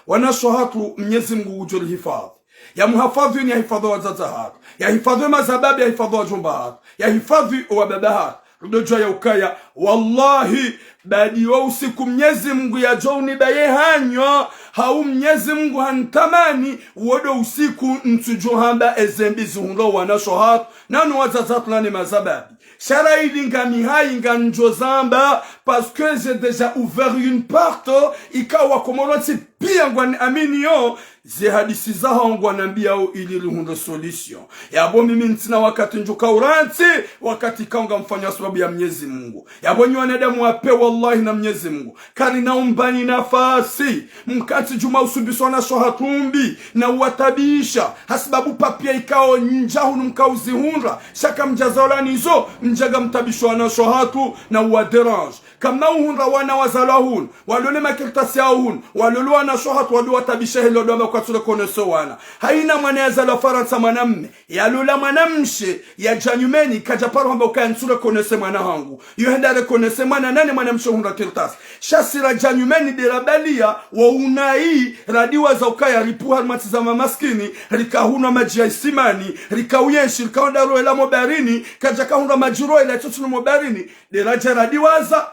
[SPEAKER 1] wanashohatu Mwenyezi Mungu ujoli hifadhi ya muhafadhi ni hifadhi wa zazahat ya hifadhi mazababi ya hifadhi wa jumbahat ya hifadhi wa babahat rudoja ya ukaya wallahi badi wa usiku Mwenyezi Mungu ya joni baye hanyo hau Mwenyezi Mungu hantamani wodo usiku ntujohamba ezembizi hundo wanashohat nanu wazazat nani mazababi shara ilinga mihai nga njozamba parce que j'ai déjà ouvert une porte ikawa komoroti pia ngwani amini yo ze hadisi za hangwa nambia o ili luhundo solution yabo mimi ntina wakati njuka uranti wakati kaunga mfanya sababu ya Mwenyezi Mungu yabo nyanadamu wape wallahi na Mwenyezi Mungu kani naumbani nafasi mkati juma usubiswa na shohatumbi na uwatabisha hasibabu papia ikao njahu mkauzi hunra shaka mjazola nizo mjaga mtabishwa na shohatu na uwaderange kama uhunra wana wazalahun walole makirtasi ahun walole wana shohatu wadu watabisha hilo doba kwa tule koneso wana haina mwana ya zala faransa mwanamme ya lula mwanamshe ya janyumeni kajaparu hamba ukaya nsule konese mwana hangu yuhendare konese mwana nane mwanamshe hunra kirtasi shasira janyumeni dirabalia wa unai radiwa za ukaya ripu halmati za mamaskini rikahuna maji ya isimani rikauyenshi rikaonda roe la mobarini kajakahuna majiroe la tutunu mobarini diraja radiwa za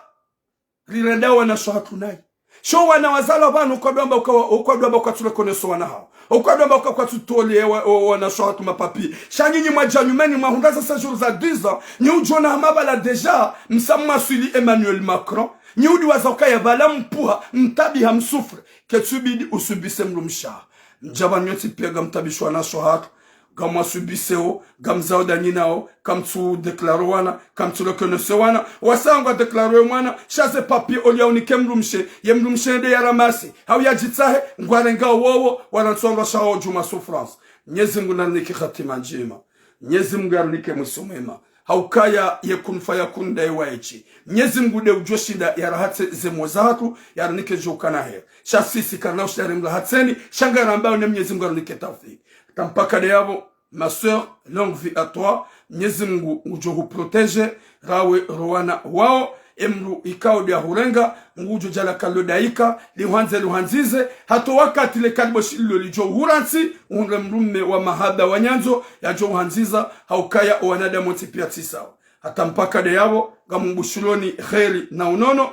[SPEAKER 1] rirendawa na shohatu nai sho wana wazala bana ukwadwamba ukatule koneso wana hao ukwadwamba ukatutole wana shohatu mapapi shanyinyi majanyumeni mahundaza sa jours za 10 ans ni ujona hamabala deja msamma suli Emmanuel Macron ni udi wazokaya bala mpuha mtabi hamsufre ketubidi usubise mlumsha njaba nyoti pega mtabishwa na shohatu gamwa subiseo gamzao daninao kamtu deklaro wana kamtu reconnaisse wana wasangwa deklaro wana chaze papier olia unike mrumshe ye mrumshe de yaramasi hau ya jitsahe ngwarenga wowo wanatsonga shao juma souffrance Mwenyezi Mungu nanike khatima njema Mwenyezi Mungu arnike musomema haukaya yekunfa yakunda ewaichi Mwenyezi Mungu de ujoshida ya rahatse zemozatu yarnike jokana he shasisi kana ushari mrahatseni shangara ambao ne Mwenyezi Mungu arnike tawfik tampaka de yabo ma sœur longue vie à toi Mwenyezi Mungu ujohu protege rawe rowana wao emru ikao ya hurenga ngujo jala kalo daika lihanze luhanzize hato wakati le kalbo shilo lijo huransi unre mrume wa mahada wanyanzo ya jo hanziza haukaya wanadamu tipia tisawa hata mpaka de yabo gamumbushuloni kheri na unono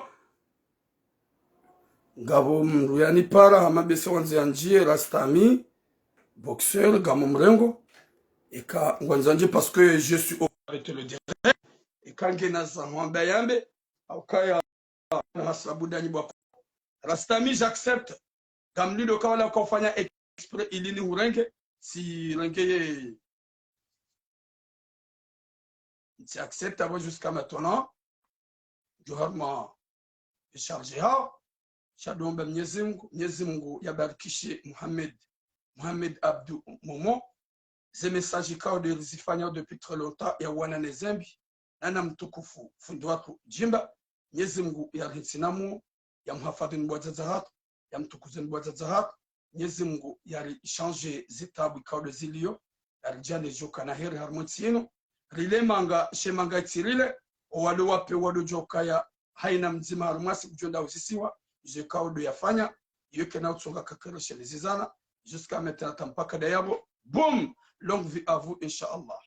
[SPEAKER 1] ngabo mru yani para hamabese wanze anjie rastami boxeur gamumrengo eka ngwanzanje parce que je suis avec le direct eka ngena za mwamba yambe haukaya hasabuda nyibwa rastami j'accepte gamlido kawala kufanya exprès ilini hurenge si renge c'est acceptable jusqu'à maintenant. Joharma chargé ha. Shadomba Mwenyezi Mungu yabarikishe Mohamed Abdou Momo. Ces messages kao de zifanya depuis très longtemps ya wana nezembi. Nana mtukufu fundi watu Jimba. Mwenyezi Mungu yaritinamu ya mhafadhi mbwaza zahat, ya mtukuze mbwaza zahat. Mwenyezi Mungu yari changer zitabu kao de zilio. Yarijane joka na heri harmontieno. Rile manga shemanga tsirile wale wape wado joka ya haina mzima harumasi kujonda usisiwa je kaudo yafanya yoke na utsonga kakero shelizizana jusqu'à maintenant tampaka dayabo boum longue vie à vous inshallah.